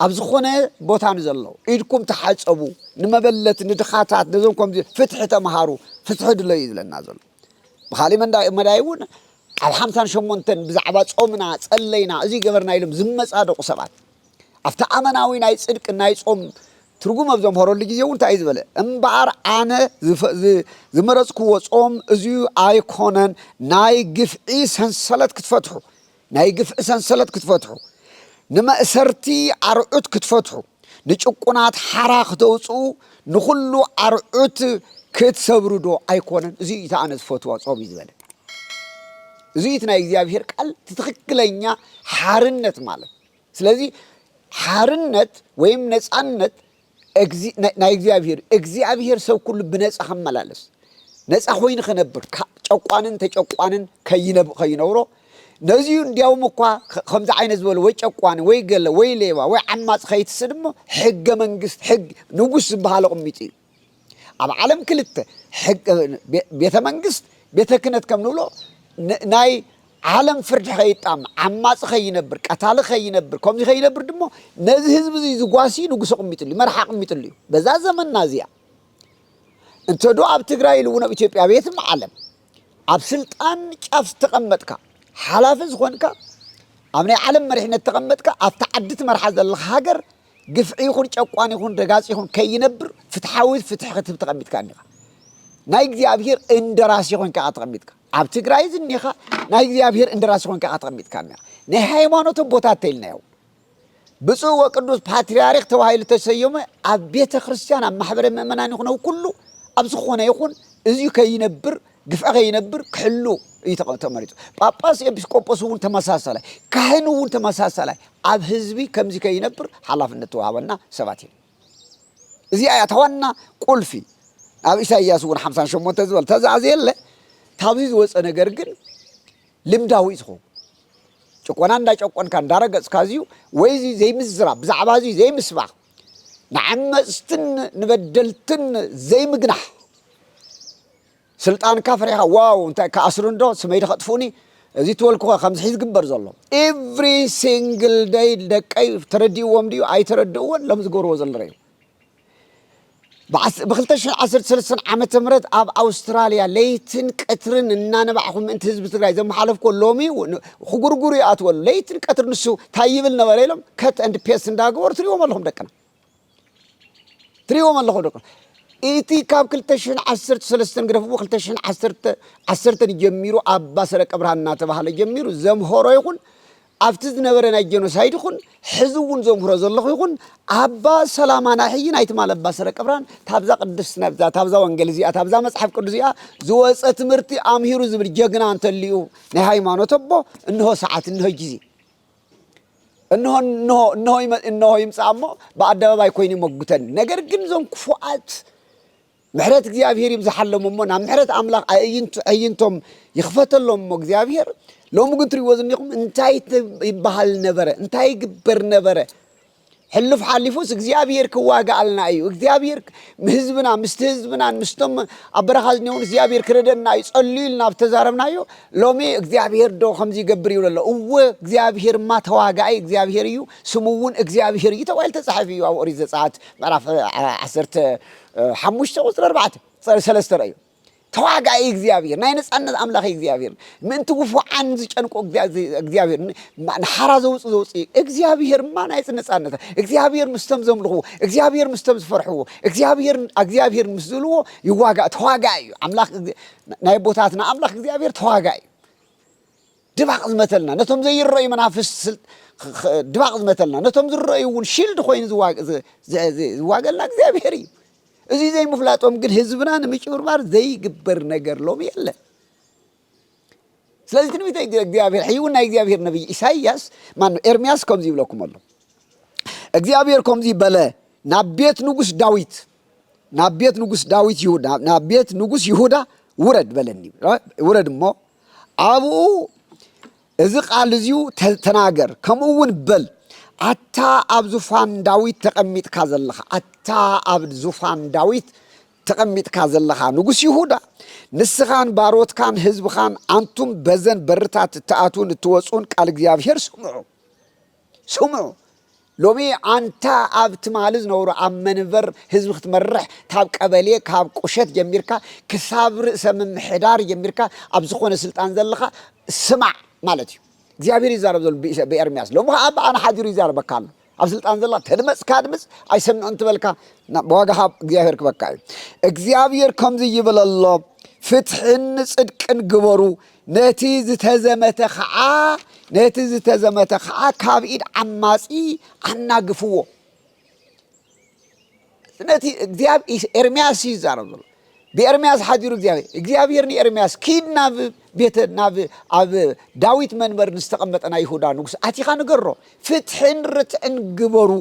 ኣብ ዝኾነ ቦታ ንዘለው ኢድኩም ተሓጸቡ ንመበለት ንድኻታት ንዞምኩም ፍትሒ ተማሃሩ ፍትሒ ድለዩ ይብለና ዘሎ ብኻሊ መዳይውን ኣብ 58 ብዛዕባ ጾምና ጸለይና እዚ ገበርና ኢሎም ዝመጻደቁ ሰባት ኣብታ ኣመናዊ ናይ ጽድቅ ናይ ጾም ትርጉም ኣብዞም ሆረሉ ጊዜ እውን እንታይ ዝበለ እምበኣር ኣነ ዝመረጽክዎ ጾም እዚዩ ኣይኮነን ናይ ግፍዒ ሰንሰለት ክትፈትሑ ናይ ግፍዒ ሰንሰለት ክትፈትሑ ንመእሰርቲ ኣርዑት ክትፈትሑ ንጭቁናት ሓራ ክተውፅኡ ንኹሉ ኣርዑት ክትሰብሩዶ ኣይኮነን እዚ ኢታ ኣነ ዝፈትዎ ጾም እዩ ዝበለ እዚ ኢት ናይ እግዚአብሔር ቃል ትክክለኛ ሓርነት ማለት ስለዚህ ሓርነት ወይም ነጻነት ናይ እግዚአብሔር ሰብ ኩሉ ብነጻ ከመላለስ ነጻ ኮይኑ ከነብር ጨቋንን ተጨቋንን ከይነብሮ ነዚዩ እንዲያውም እኳ ከምዛ ዓይነት ዝበለ ወይ ጨቋን ወይ ገለ ወይ ሌባ ወይ ዓማጽ ከይትስድሞ ሕገ መንግስት ሕግ ንጉስ ዝበሃለ ቁሚጢ ኣብ ዓለም ክልተ ቤተ መንግስት ቤተ ክህነት ከም ንብሎ ናይ ዓለም ፍርድ ከይጣም ዓማጽ ከይነብር ቀታሊ ከይነብር ከምዚ ከይነብር ድሞ ነዚ ህዝብ እዚ ዝጓሲ ንጉስ ቁሚጥሉ መርሓ ቁሚጥሉ በዛ ዘመንና እዚያ እንተዶ ኣብ ትግራይ ልውን ኣብ ኢትዮጵያ ቤትም ዓለም ኣብ ስልጣን ጫፍ ተቀመጥካ ሓላፊ ዝኾንካ ኣብ ናይ ዓለም መሪሕነት ተቀመጥካ ኣብ ተዓድት መርሓ ዘለኻ ሃገር ግፍዒ ይኹን ጨቋን ይኹን ደጋጺ ይኹን ከይነብር ፍትሓዊ ፍትሕ ክትብ ተቀሚጥካ እንኻ ናይ እግዚአብሔር እንደራሲ ይኹንካ ተቀሚጥካ ኣብ ትግራይ ዝኒኻ ናይ እግዚአብሔር እንደራሲ ይኹንካ ተቀሚጥካ እንኻ ናይ ሃይማኖት ቦታት ተይልናዮ ብፁዕ ወቅዱስ ፓትርያርክ ተባሂሉ ተሰየመ ኣብ ቤተ ክርስቲያን ኣብ ማሕበረ ምእመናን ይኹን ኩሉ ኣብ ዝኾነ ይኹን እዚ ከይነብር ግፍዒ ከይነብር ክሕሉ ተመሪጡ ጳጳስ ኤጲስቆጶስ እውን ተመሳሳላይ ካህን እውን ተመሳሳላይ ኣብ ህዝቢ ከምዚ ከይነብር ሓላፍነት ተዋሃበና ሰባት እዩ እዚ ኣያት ዋና ቁልፊ ኣብ ኢሳይያስ እውን 58 ዝበል ተዛዝየለ ታብዚ ዝወፀ ነገር ግን ልምዳዊ ይኹን ጭቆና እንዳጨቆንካ እንዳረገጽካ እዚዩ ወይ ዘይምዝራብ ብዛዕባ እዚ ዘይምስባኽ ንዓመፅትን ንበደልትን ዘይምግናሕ ስልጣን ካፍሪኻ ዋው እንታይ ከኣስሩ እንዶ ስመይድ ከጥፉኒ እዚ ትወልክኾ ከምዚ ሒዝ ግበር ዘሎ ኤቭሪ ሲንግል ዴይ ደቀይ ተረዲእዎም ድዩ ኣይተረድእዎን ሎም ዝገብርዎ ዘሎ እዩ ብ2013 ዓመተ ምህረት ኣብ ኣውስትራልያ ለይትን ቀትርን እናነባዕኹም ምእንቲ ህዝቢ ትግራይ ዘመሓለፍኮ ሎሚ ክጉርጉሩ ይኣትወሉ ለይትን ቀትር ንሱ እንታይ ይብል ነበረ ኢሎም ከት ኤንድ ፔስት እንዳገበሩ ትሪእዎም ኣለኹም ደቅና ትሪእዎም ኣለኹም ደቅና ኢቲ ካብ 2013 ግረፍዎ 2010 ጀሚሩ ኣባ ሰረቀ ብርሃን እናተባሃለ ጀሚሩ ዘምሆሮ ይኹን ኣብቲ ዝነበረ ናይ ጄኖሳይድ ይኹን ሕዚ እውን ዘምሆሮ ዘለኹ ይኹን ኣባ ሰላማና ሕይ ናይቲ ማለት ኣባ ሰረቀ ብርሃን ታብዛ ቅድስት ታብዛ ወንጌል እዚኣ ታብዛ መጽሓፍ ቅዱስ እዚኣ ዝወፀ ትምህርቲ ኣምሂሩ ዝብል ጀግና እንተልዩ ናይ ሃይማኖት ኣቦ እንሆ ሰዓት እንሆ ጊዜ እንሆ ይምጻእ እሞ በኣደባባይ ኮይኑ ይመጉተን ነገር ግን ዞም ክፉኣት ምሕረት እግዚአብሔር ይብዛሓሎም እሞ ናብ ምሕረት ኣምላኽ ኣዕይንቶም ይኽፈተሎም እሞ እግዚአብሔር ሎሚ ግን ትሪእዎ ዝኒኹም እንታይ ይበሃል ነበረ እንታይ ይግበር ነበረ ሕልፍ ሓሊፉስ እግዚአብሔር ክዋጋኣልና እዩ እግዚአብሔር ህዝብና ምስቲ ህዝብና ምስቶም ኣብ በረኻ ዝኒውን እግዚአብሔር ክረደና እዩ ጸልዩ ኢልና ተዛረብናዮ ሎሚ እግዚአብሔር ዶ ከምዚ ይገብር ይብሎ ኣሎ እወ እግዚአብሔርማ ተዋጋኢ እግዚአብሔር እዩ ስሙ እውን እግዚአብሔር እዩ ተባሂሉ ተጻሒፉ እዩ ኣብ ኦሪት ዘጸአት ምዕራፍ 15 ቁጥር 4 3 እዩ ተዋጋኢ እግዚአብሔር ናይ ነጻነት ኣምላኽ እግዚአብሔር ምእንቲ ውፉዓን ዝጨንቆ እግዚአብሔር ንሓራ ዘውፅ እግዚአብሔርማ ናይ ነጻነት እግዚአብሔር ምስቶም ዘምልኹ እግዚአብሔር ምስቶም ዝፈርሕዎ እግዚአብሔር ምስ ዝብልዎ ይዋጋእ ተዋጋኢ እዩ ኣምላኽ ናይ ቦታትና ኣምላኽ እግዚአብሔር ተዋጋኢ دباق زمتلنا نتهم زي الرأي منافس دباق زمتلنا نتهم زي الرأي ونشيل دخوين زواجلنا እግዚአብሔር እዚህ ዘይ መፍላጦም ግን ህዝብና ንምጭብርባር ዘይ ግበር ነገር ሎም የለ ስለዚህ ትንቢተ እግዚአብሔር ሕይውና እግዚአብሔር ነብይ ኢሳይያስ ማን ኤርሚያስ ከምዚ ይብለኩም አለ እግዚአብሔር ከምዚ በለ ናቤት ንጉስ ዳዊት ይሁዳ ናቤት ንጉስ ይሁዳ ውረድ በለኒ ውረድሞ አቡ እዚ ቃል እዚው ተናገር ከምውን በል አታ አብ ዙፋን ዳዊት ተቀሚጥካ ዘለኻ አታ አብ ዙፋን ዳዊት ተቀሚጥካ ዘለኻ ንጉስ ይሁዳ ንስኻን ባሮትካን ህዝብኻን አንቱም በዘን በርታት ተአቱን ትወጹን ቃል እግዚአብሔር ስምዑ ሎሚ አንታ አብ ትማልዝ ነውሩ አብ መንበር ህዝብ ክትመርሕ ታብ ቀበሌ ካብ ቁሸት ጀሚርካ ክሳብ ርእሰ ምምሕዳር ጀሚርካ አብ ዝኾነ ስልጣን ዘለኻ ስማዕ ማለት እዩ እግዚአብሔር ይዛረብ ዘሎ በኤርሚያስ ሎሚ አብ አና ሓዲሩ ይዛረበካ ኣሎ አብ ስልጣን ዘላ ተድመጽ ካድመጽ አይሰምዑን ትበልካ በዋጋኻ እግዚአብሔር ክበካ እግዚአብሔር ከምዚ ይብለሎ ፍትሕን ጽድቅን ግበሩ ነቲ ዝተዘመተ ከዓ ካብ ኢድ ዓማጺ አናግፍዎ ነቲ እግዚአብሔር ኤርሚያስ ይዛረብ ዘሎ በኤርሚያስ ሓዲሩ እግዚአብሔር ኤርሚያስ ኪድና ቤተ ናብ አብ ዳዊት መንበር ንስተቀመጠና ይሁዳ ንጉስ አቲኻ ንገሮ ፍትሕን ርትዕን ግበሩ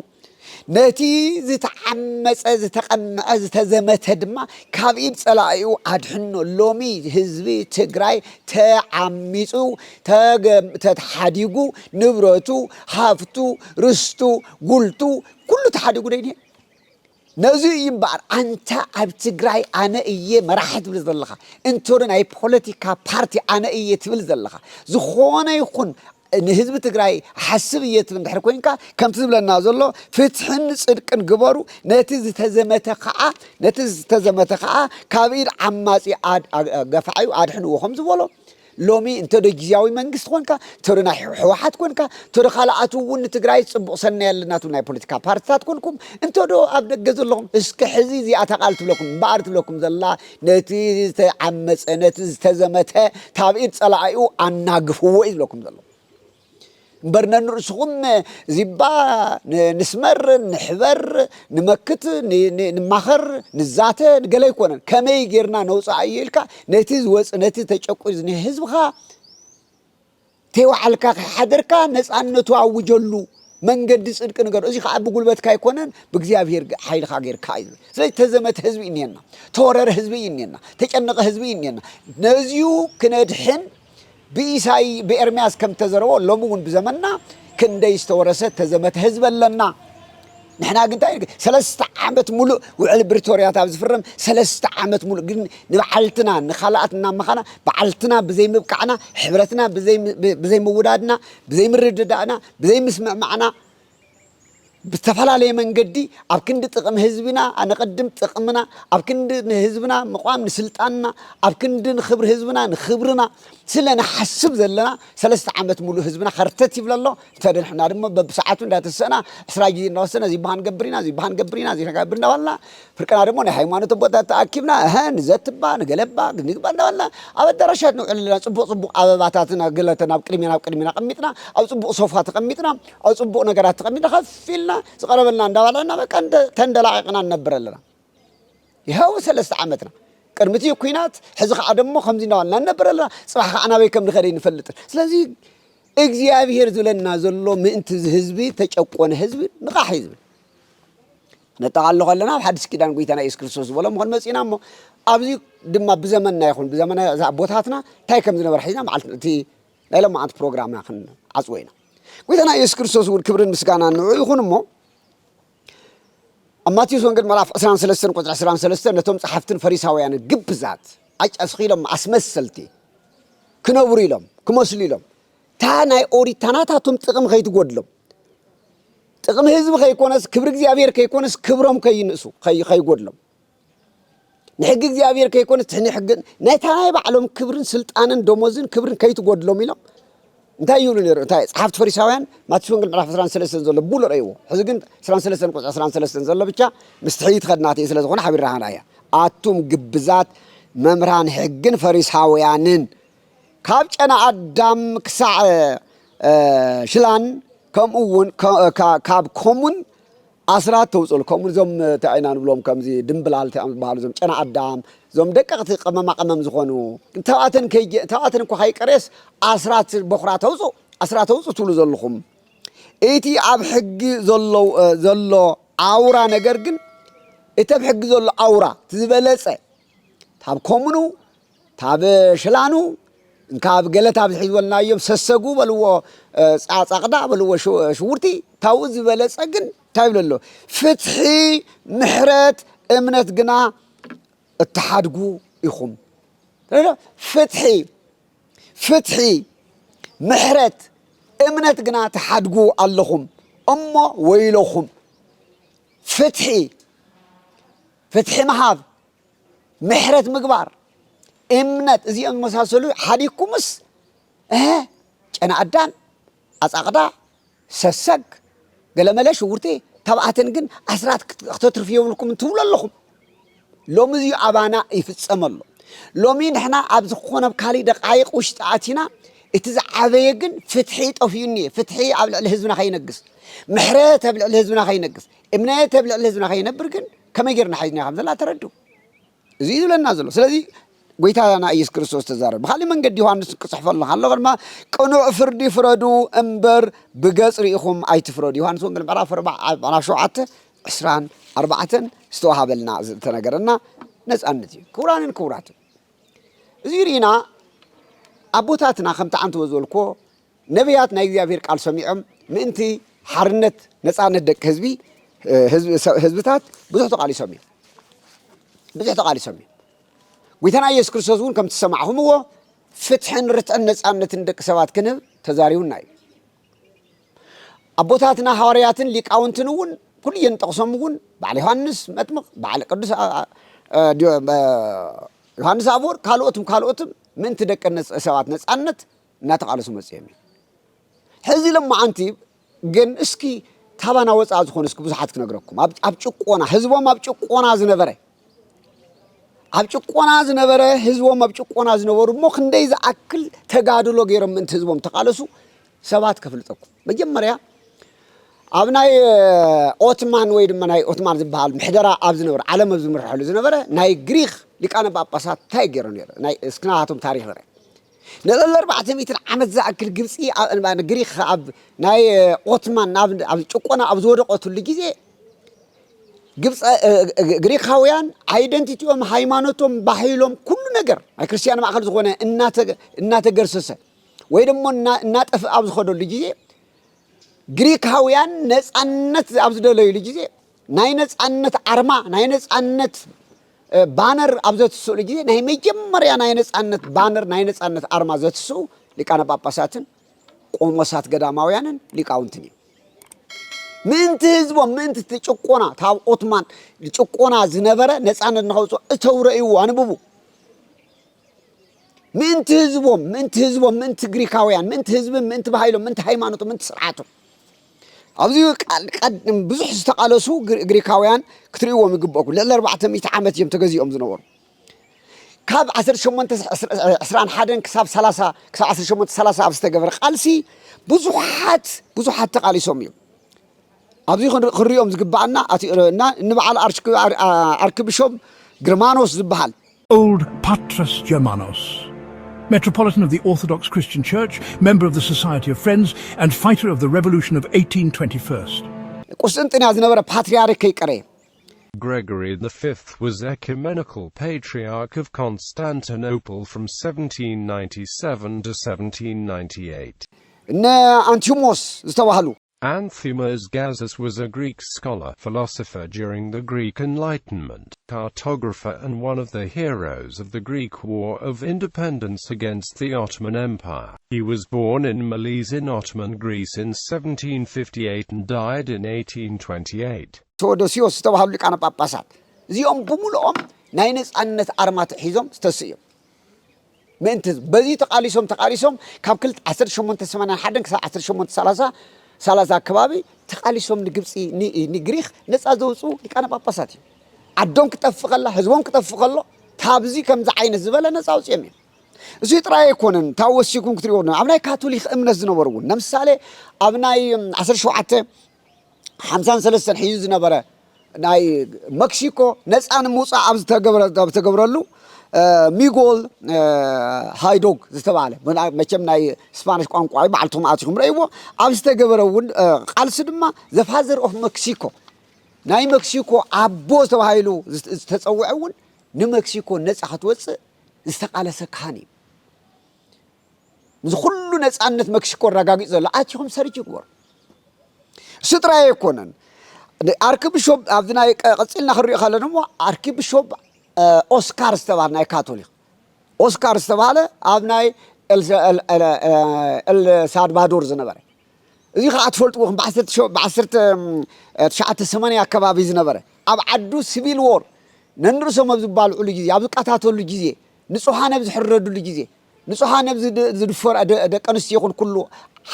ነቲ ዝተዓመፀ ዝተቀምዐ ዝተዘመተ ድማ ካብ ኢድ ጸላኢኡ አድሕኖ ሎሚ ህዝቢ ትግራይ ተዓሚጹ ተሓዲጉ ንብረቱ ሃፍቱ ርስቱ ጉልቱ ኩሉ ተሓዲጉ ደይኒ ነዚ ይምባር አንተ አብ ትግራይ አነ እየ መራሕት ትብል ዘለኻ እንቶር ናይ ፖለቲካ ፓርቲ አነ እየ ትብል ዘለኻ ዝኾነ ይኹን ንህዝቢ ትግራይ ሓስብ እየ ትብል ድሕሪ ኮይንካ ከምቲ ዝብለና ዘሎ ፍትሕን ጽድቅን ግበሩ ነቲ ዝተዘመተ ከዓ ካብ ኢድ ዓማጺ ገፋዓዩ አድሕንዎ ከም ዝበሎ ሎሚ እንተደ ግዚያዊ መንግስት ኮንካ ተረና ሕወሓት ኮንካ ተረ ካልኣቱ እውን ትግራይ ጽቡቕ ሰና ያለናቱ ናይ ፖለቲካ ፓርቲታት ኮንኩም እንተዶ ኣብ ደገ ዘለኹም እስከ ሕዚ እዚኣ ተቃል ትብለኩም ባር ትብለኩም ዘላ ነቲ ዝተዓመፀ ነቲ ዝተዘመተ ካብ ኢድ ጸላኢኡ አናግፍዎ ይብለኩም ዘሎ برنا نرسخم زبا نسمر نحبر نمكت نمخر نزاته نقول يكون كما يجرنا نوصل عيلك نتيز نتيز تشكوز نهزبها توعلك حدرك ناس أن توعوجلو من قد يصير كنقول إذا خاب بقول بيت كاي كونن بجزيابير حيل خاجر كاي زي تزمت حزبي إنينا تورر حزبي إنينا تجنق حزبي إنينا نزيو كندحن بإساي بإرمياس كم تزروا لومون بزمننا كندا يستورست تزمت حزب لنا نحن قلنا ثلاثة عامات ملو وعلى بريتوريا تابز فرم ثلاثة عامات ملو نبعلتنا نخلقتنا مخنا بعلتنا بزي مبقعنا حبرتنا بزي مودادنا بزي مرددنا بزي مسمع معنا بتفعل من قدي أبكند تقم حزبنا أنا قدمت تقمنا أبكند حزبنا مقام نسلطاننا أبكند نخبر حزبنا نخبرنا سلنا حسب زلنا ثلاثة عامات ملو حزبنا خرتت يبل الله ترى إحنا رم بساعتون ذات السنة إسرائيل نوصلنا زي بهان قبرنا زي قبرنا والله فركنا رمونا حيوانات تبغى تأكلنا نزت بان قلبا نقبلنا والله أبد درشات نقول صبوا أبواتنا قلتنا بكلمنا قمتنا أو صبوا صفات قمتنا أو صبوا نجارات قمتنا خفيلنا سقربنا ندوالنا بكن تندلعقنا نبرلنا يهو ثلاثة عامتنا كرمتي كوينات حزق عدمو خمسين دولنا نبرلنا صراحة أنا بيكم نخلين نفلت سلازي እግዚአብሔር ዝለና ዘሎ ምእንቲ ህዝቢ ተጨቆነ ህዝቢ ንቃ ህዝቢ ነጣዓለሁ ለና በሐዲስ ኪዳን ጎይታና ኢየሱስ ክርስቶስ ወለ መሆን መጽናሞ ኣብዚ ድማ በዘመንና ይኹን በዘመና ቦታትና ታይ ከም ዝነበር ሒና ማዓልቲ ላይለ ማዓት ፕሮግራም ያኽን አጽወይና ጎይታና ኢየሱስ ክርስቶስ ወል ክብርን ምስጋና ነው ይኹንሞ ማቴዎስ ወንጌል ምዕራፍ 13 ቁጥር 13 ነቶም ጸሐፍትን ፈሪሳውያን ግብዛት አጫስኺሎም አስመሰልቲ ክነብሩ ኢሎም ክመስሉ ኢሎም ታናይ ኦሪታናታቱም ጥቅም ከይትጎድሎም ጥቅም ህዝብ ከይኮነስ ክብር እግዚአብሔር ከይኮነስ ክብሮም ከይንሱ ከይጎድሎም ንሕግ እግዚአብሔር ከይኮነስ ትሕኒ ሕግ ነታናይ ባዕሎም ክብርን ስልጣንን ደሞዝን ክብርን ከይትጎድሎም ኢሎም እንታይ ይብሉ ነይሩ እንታይ ጸሐፍት ፈሪሳውያን ማቴዎስ ወንጌል ምዕራፍ 13 ዘሎ ቡሉ ረይዎ ሕዚ ግን 13 ቁጥር 13 ዘሎ ብቻ ምስትሒት ኸድናቴ ስለዝኾነ ሓቢርሃና እያ አቱም ግብዛት መምህራን ሕግን ፈሪሳውያንን ካብ ጨና ኣዳም ክሳዕ ሽላን ከምኡውን ካብ ኮሙን ኣስራት ተውፅሉ ኮሙን ዞም ታይና ንብሎም ከምዚ ድምብላል ዝበሃሉ ዞም ጨና ኣዳም ዞም ደቀቕቲ ቀመማ ቀመም ዝኾኑ ተባተን እኳ ከይቀሬስ ኣስራት በኹራ ተውፁ ትብሉ ዘለኹም እቲ ኣብ ሕጊ ዘሎ ኣውራ ነገር ግን እቲ ኣብ ሕጊ ዘሎ ኣውራ ዝበለፀ ታብ ኮሙኑ ታብ ሽላኑ ካብ ገለት ኣብ ዝሕዝበልናዮም ሰሰጉ በልዎ ጻጻቕዳ በልዎ ሽውርቲ ታው ዝበለፀ ግን ታይብለሎ ፍትሒ ምሕረት እምነት ግና እተሓድጉ ኢኹም ፍትሒ ምሕረት እምነት ግና ተሓድጉ ኣለኹም እሞ ወይለኹም ፍትሒ መሃብ ምሕረት ምግባር እምነት እዚኦም መሳሰሉ ሓዲኩምስ ጨና ኣዳም ኣጻቕዳ ሰሰግ ገለመለ ሽውርቲ ተባኣተን ግን ኣስራት ክተትርፍየብልኩም ትብሉ ኣለኹም ሎሚ እዚ ኣባና ይፍጸመሎ ሎሚ ንሕና ኣብ ዝኾነ ካሊእ ደቃይቕ ውሽጢ ኣቲና እቲ ዝዓበየ ግን ፍትሒ ጠፍዩኒ ፍትሒ ኣብ ልዕሊ ህዝብና ከይነግስ ምሕረት ኣብ ልዕሊ ህዝብና ከይነግስ እምነት ኣብ ልዕሊ ህዝብና ከይነብር ግን ከመይ ጌርና ሓይዝና ከም ዘላ ተረዱ እዚ ዝብለና ዘሎ ስለዚ ጎይታና ኢየሱስ ክርስቶስ ተዛረበ በኻሊ መንገዲ ዮሐንስ ክጽሕፈልና ኣሎ ድማ ቅኑዕ ፍርዲ ፍረዱ እምበር ብገጽ ርኢኹም ኣይትፍረዱ ዮሐንስ ወንጌል ምዕራፍ 4:24 ዝተዋሃበልና ዝተነገረና ነጻነት እዩ ክቡራንን ክቡራትን እዚ ሪና ኣቦታትና ከምቲ ዓንቱ ዝበልኮ ነቢያት ናይ እግዚአብሔር ቃል ሰሚዖም ምእንቲ ሓርነት ነጻነት ደቂ ህዝብታት ብዙሕ ተቃሊሶም ጎይታና ኢየሱስ ክርስቶስ እውን ከም ትሰማዕኹምዎ ፍትሕን ርትዕን ነጻነትን ደቂ ሰባት ክንህብ ተዛሪቡና እዩ ኣቦታትና ሐዋርያትን ሊቃውንትን እውን ኩልየን ጠቕሶም እውን በዓል ዮሐንስ መጥምቕ በዓል ቅዱስ ዮሐንስ አፈወርቅ ካልኦትም ምእንቲ ደቂ ሰባት ነጻነት እናተቃለሱ መጽዮም ሕዚ ለማዓንቲ ግን እስኪ ታባና ወፃ ዝኾነ እስኪ ብዙሓት ክነግረኩም ኣብ ጭቆና ህዝቦም ኣብ ጭቆና ዝነበረ ህዝቦም ኣብ ጭቆና ዝነበሩ እሞ ክንደይ ዝኣክል ተጋድሎ ገይሮም ምእንቲ ህዝቦም ተቃለሱ ሰባት ከፍልጠኩም መጀመርያ ኣብ ናይ ኦትማን ወይ ድማ ናይ ኦትማን ዝበሃል ምሕደራ ኣብ ዝነበረ ዓለም ኣብ ዝምርሐሉ ዝነበረ ናይ ግሪክ ሊቃነ ጳጳሳት እንታይ ገይሮም ነይሩ ናይ እስክናቶም ታሪክ ንርኢ ንለለ 400 ዓመት ዝኣክል ግብፂ ግሪክ ኣብ ናይ ኦትማን ኣብ ጭቆና ኣብ ዝወደቐትሉ ግዜ ግሪካውያን አይደንቲቲኦም ሃይማኖቶም ባህሎም ኩሉ ነገር ናይ ክርስቲያን ማእከል ዝኾነ እናተገርሰሰ ወይ ደግሞ እናጠፍ ኣብ ዝኸደሉ ግዜ ግሪካውያን ነጻነት ኣብ ዝደለዩሉ ግዜ ናይ ነጻነት አርማ ናይ ነጻነት ባነር ኣብ ዘትስሉ ግዜ ናይ መጀመርያ ናይ ነጻነት ባነር ናይ ነጻነት አርማ ዘትስሉ ሊቃነ ጳጳሳትን ቆሞሳት ገዳማውያንን ሊቃውንትን ምእንቲ ህዝቦም ምእንቲ ጭቆና ታብ ኦትማን ጭቆና ዝነበረ ነጻነት ንኸውፅኡ እተውረእይዎ አንብቡ ምእንቲ ህዝቦም ምእንቲ ግሪካውያን ምእንቲ ህዝብን ምእንቲ ባህሎም ምእንቲ ሃይማኖቶም ምእንቲ ስርዓቶም ኣብዚ ብዙሕ ዝተቃለሱ ግሪካውያን ክትርእይዎም ይግበአኩም ልዕሊ 400 ዓመት እዮም ተገዚኦም ዝነበሩ ካብ 1821 ክሳብ 1830 ኣብ ዝተገበረ ቃልሲ ብዙሓት ተቃሊሶም እዮም ኣብዚ ክንሪኦም ዝግባአና ኣቲና ንበዓል አርክቢሾፕ ግርማኖስ ዝበሃል Old Patras Germanos, Metropolitan of the Orthodox Christian Church, member of the Society of Friends, and fighter of the Revolution of 1821. ቁስጥንጥንያ ዝነበረ ፓትርያርክ ከይቀረ Gregory V was ecumenical patriarch of Constantinople from 1797 to 1798. እነ አንቲሞስ ዝተባሃሉ Anthimas Gazas was a Greek scholar, philosopher during the Greek Enlightenment, cartographer and one of the heroes of the Greek War of Independence against the Ottoman Empire. He was born in Maliz in Ottoman Greece in 1758 and died in 1828. ቴዎዶሲዮስ ዝተባሃሉ ሊቃነ ጳጳሳት እዚኦም ብሙሉኦም ናይ ነጻነት አርማ ሒዞም ዝተስእዮም ምእንቲ በዚ ተቃሊሶም ካብ 1881 ክሳብ 1830 አካባቢ ተቃሊሶም ንግብፂ ንግሪክ ነጻ ዘውፁ ሊቃነ ጳጳሳት እዮም ዓዶም ክጠፍቀላ ህዝቦም ክጠፍቀሎ ታብዚ ከምዚ ዓይነት ዝበለ ነጻ ውፅኦም እዮም እዚ ጥራይ ይኮነን ታወሲኩም ክትሪኦና ኣብናይ ካቶሊክ እምነት ዝነበሩን ለምሳሌ ኣብናይ 1753 ሒዙ ዝነበረ ናይ ሜክሲኮ ነፃን ምውፃእ ኣብ ዝተገብረሉ ሚጎል ሃይዶግ ዝተባለ መቸም ናይ ስፓኒሽ ቋንቋ ባዕልቶም ኣትኩም ረይዎ ኣብ ዝተገብረውን ቃልሲ ድማ ዘ ፋዘር ኦፍ ሜክሲኮ ናይ ሜክሲኮ ኣቦ ተባሂሉ ዝተፀውዐውን ንሜክሲኮ ነፃ ክትወፅእ ዝተቃለሰ ካህን እዩ ዝኩሉ ነፃነት ሜክሲኮ ረጋጊፅ ዘሎ ኣትኩም ሰርች ይግበር ስጥራይ ይኮነን አርክቢሾፕ ኣብናይ ቀጽልና ክሪኦ ከለና ሞ አርክቢሾፕ ኦስካር ዝተባለ ናይ ካቶሊክ ኦስካር ዝተባለ ኣብናይ ኤል ሳልቫዶር ዝነበረ እዚ ከዓ ትፈልጥዎም ብ1980 ኣከባቢ ዝነበረ ኣብ ዓዱ ሲቪል ዎር ነንርሶም ዝባልዑሉ ጊዜ ኣብ ዝቃታተሉ ጊዜ ንጹሃን ኣብ ዝሕረዱሉ ጊዜ ንጹሃን ኣብ ዝድፈር ደቂ ኣንስትዮ ይኹን ኩሉ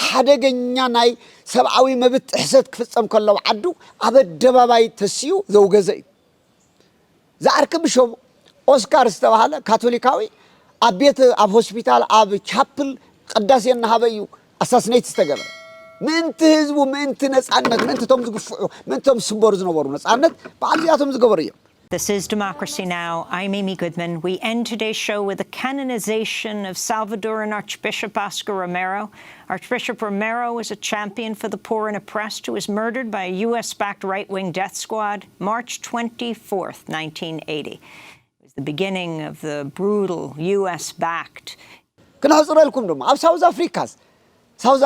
ሓደገኛ ናይ ሰብኣዊ መብት ጥሕሰት ክፍጸም ከለው ዓዱ ኣብ ኣደባባይ ተስዩ ዘውገዘ እዩ ዝኣርክቢሾፕ ኦስካር ዝተባሃለ ካቶሊካዊ ኣብ ቤት ኣብ ሆስፒታል ኣብ ቻፕል ቅዳሴ እናሃበ እዩ ኣሳስኔት ዝተገበረ ምእንቲ ህዝቡ ምእንቲ ነፃነት ምእንቲ ቶም ዝግፍዑ ምእንቲ ቶም ዝስበሩ ዝነበሩ ነፃነት ብዓልዚኣቶም ዝገበሩ እዮም This is Democracy Now! I'm Amy Goodman. We end today's show with the canonization of Salvadoran Archbishop Oscar Romero. Archbishop Romero was a champion for the poor and oppressed who was murdered by a U.S.-backed right-wing death squad March 24th, 1980. It was the beginning of the brutal U.S.-backed... ክንሕፅረልኩም ድማ ኣብ ሳውዝ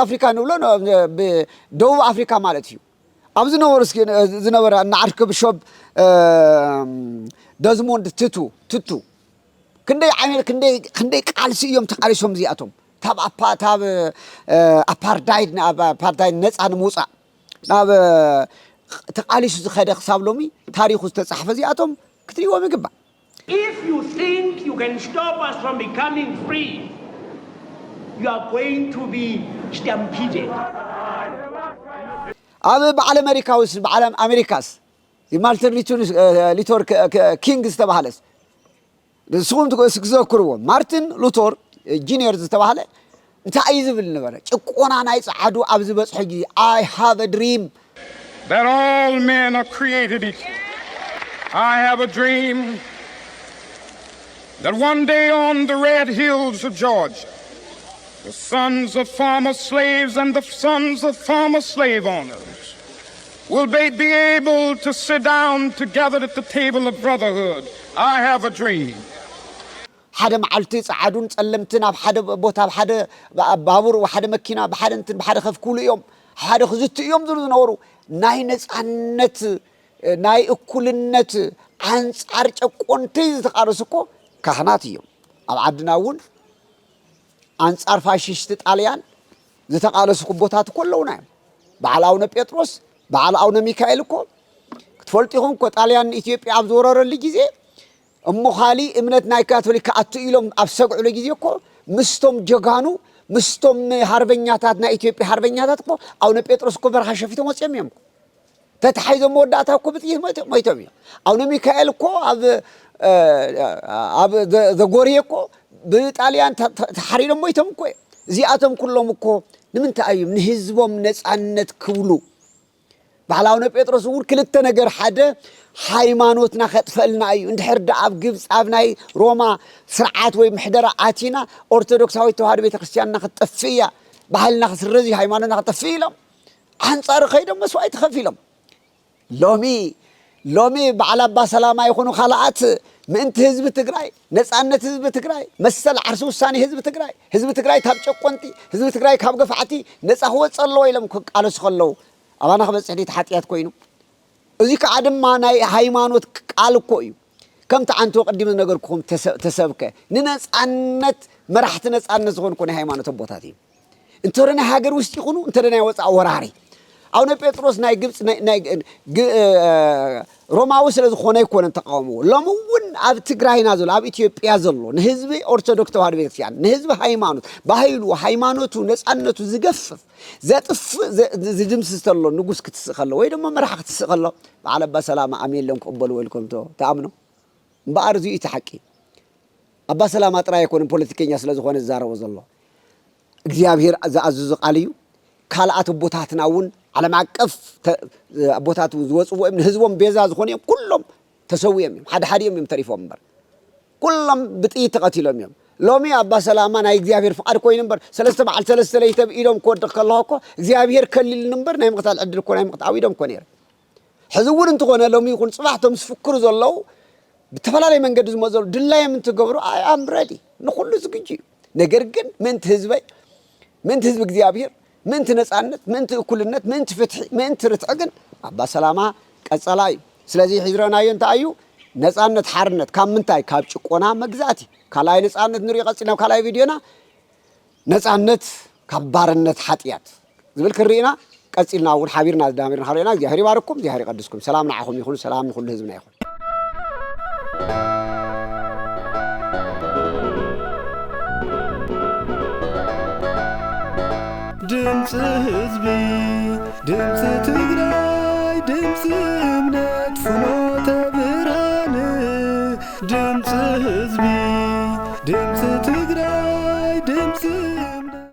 አፍሪካ ንብሎ ደቡብ አፍሪካ ማለት እዩ ኣብ ዝነበረ አርክቢሾፕ ደዝሞንድ ትቱ ክንደይ ቃልሲ እዮም ተቃሊሶም እዚኣቶም ታብ አፓርታይድ ነፃ ንምውፃእ ናብ ተቃሊሱ ዝኸደ ክሳብ ሎሚ ታሪኹ ዝተጻሕፈ እዚኣቶም ክትሪእዎም ይግባእ If you think you can stop us from becoming free, you are going to be stampeded. ኣብ بعالم أمريكاس مارتن لوثر كينغ استبهالس سوم تذكروا مارتن لوثر جونيور استبهاله انت عايز بالنبره ጭቆና ናይ ጻዓዱ ኣብ ዝበጽሕ ጊዜ I have a dream that all men are created equal. I have a dream that one day on the red hills of Georgia the sons of former slaves and the sons of former slave owners will be able to sit down together at the table of brotherhood. I have a dream. ሓደ መዓልቲ ጻዓዱን ጸለምትን ኣብ ሓደ ቦታ ኣብ ሓደ ባቡር ወይ ሓደ መኪና ብሓደ እንትን ብሓደ ከፍኩሉ እዮም ሓደ ክዝት እዮም ዝነበሩ ናይ ነፃነት ናይ እኩልነት አንጻር ጨቆንቲ ዝተቃረሱኮ ካህናት እዮም ኣብ ዓድና እውን አንጻር ፋሺስት ጣልያን ዝተቃለሱ ቦታት ኮለውና በዓል አቡነ ጴጥሮስ በዓል አቡነ ሚካኤል እኮ ክትፈልጥኩም እኮ ጣልያን ኢትዮጵያ ኣብ ዝወረረሉ ጊዜ እሞኻሊ እምነት ናይ ካቶሊክ ኣቱ ኢሎም ኣብ ሰግዑሉ ጊዜ እኮ ምስቶም ጀጋኑ ምስቶም ሃርበኛታት ናይ ኢትዮጵያ ሃርበኛታት እኮ አቡነ ጴጥሮስ እኮ በረኻ ሸፊቶም ወፅኦም እዮም ተታሒዞም ወዳእታ እኮ ብጥይት ሞይቶም እዮም አቡነ ሚካኤል እኮ ኣብ ዘጎርየ እኮ ብጣልያን ተሓሪሮም ሞይቶም እኮ እዚኣቶም ኩሎም እኮ ንምንታይ እዩ ንህዝቦም ነፃነት ክብሉ በዓል አቡነ ጴጥሮስ እውን ክልተ ነገር ሓደ ሃይማኖትና ከጥፈልና እዩ እንድሕር ኣብ ግብጽ ኣብ ናይ ሮማ ስርዓት ወይ ምሕደራ ኣቲና ኦርቶዶክሳዊት ተዋህዶ ቤተክርስቲያንና ክትጠፍያ ባህልና ክትስረዚ ሃይማኖትና ክትጠፍይ ኢሎም አንጻር ኸይዶም መስዋዕት ከፊሎም ሎሚ በዓል አባ ሰላማ ይኹኑ ካልኣት ምእንቲ ህዝቢ ትግራይ ነፃነት ህዝቢ ትግራይ መሰል ዓርሲ ውሳኔ ህዝቢ ትግራይ ካብ ጨቆንቲ ህዝቢ ትግራይ ካብ ገፋዕቲ ነፃ ክወፅእ ኣለዎ ኢሎም ክቃለሱ ከለዉ ኣባና ክበፅሕ ዲ ተሓጥያት ኮይኑ እዚ ከዓ ድማ ናይ ሃይማኖት ቃል እኮ እዩ ከምቲ አንተ ቀዲም ነገርኩም ተሰብከ ንነፃነት መራሕቲ ነፃነት ዝኾን ኮነ ሃይማኖት ቦታት እዩ እንተረና ሃገር ውስጥ ይኹኑ እንተረና ወፃ ወራሪ አቡነ ጴጥሮስ ናይ ግብጽ ናይ ሮማዊ ስለዝኾነ ይኮነን ተቃውሞ ለምውን ኣብ ትግራይና ዘሎ ኣብ ኢትዮጵያ ዘሎ ንህዝቢ ኦርቶዶክስ ተዋህዶ ቤተክርስቲያን ንህዝቢ ሃይማኖት ባህሉ ሃይማኖቱ ነፃነቱ ዝገፍፍ ዘጥፍ ዝድምስስ ዘሎ ንጉስ ክትስእ ከሎ ወይ ድማ መራሕ ክትስእ ከሎ በዓል አባ ሰላማ ኣሜን ሎም ክቕበሉ ወልኩም ተኣምኑ እምበኣር እዚ እቲ ሓቂ أبا سلامة ترى يكون بوليتيكيا سلازخون الزارة وزلوا እግዚአብሔር ዘአዘዘ ቃልዩ ካልአት ቦታትናውን ዓለም አቀፍ ቦታቱ ዝወጽው ወይም ህዝቦም ቤዛ ዝኾነ ኩሎም ተሰውየም ሓደ ተሪፎም ነበር ኩሎም ብጥይት ተቀትሎም እዮም ሎሚ አባ ሰላማ ናይ እግዚአብሔር ፍቃድ ኮይኑ ነበር ሰለስተ በዓል ሰለስተ ለይተብ ኢዶም ኮድ ከለሆ እኮ እግዚአብሔር ከሊል ነበር ናይ ምቅታል ዕድል እኮ ናይ ምቅጣው ኢዶም እኮ ነይሩ ሕዝውን እንትኾነ ሎሚ ይኹን ጽባሕቶም ዝፍክሩ ዘለው ብተፈላለየ መንገዲ ዝመዘሉ ድላየም እንትገብሩ አይ አም ሬዲ ንኹሉ ዝግጁ ነገር ግን ምንት ህዝበይ ምንት ህዝብ እግዚአብሔር ምንት ነጻነት ምንት እኩልነት ምንት ፍትሕ ምንት ርትዕግን አባ ሰላማ ቀጸላይ ስለዚህ ሒዝረናዮ እንታዩ ነጻነት ሓርነት ካብ ምንታይ ካብ ጭቆና መግዛቲ ካላይ ነጻነት ንሪኦ ቀጽልና ካላይ ቪድዮና ነጻነት ካብ ባርነት ሓጥያት ዝብል ክሪና ቀጽልና እውን ሓቢርና ዳሚርና ሓሪና እግዚአብሔር ይባርኩም እግዚአብሔር ይቀድስኩም ሰላም ንዓኹም ይኹን ሰላም ንኹሉ ህዝብና ይኹን ድምጽ ህዝቢ ድምጽ ትግራይ ድምጽ እምነት ፍኖተ ብርሃን ድምጽ ህዝቢ ድምጽ ትግራይ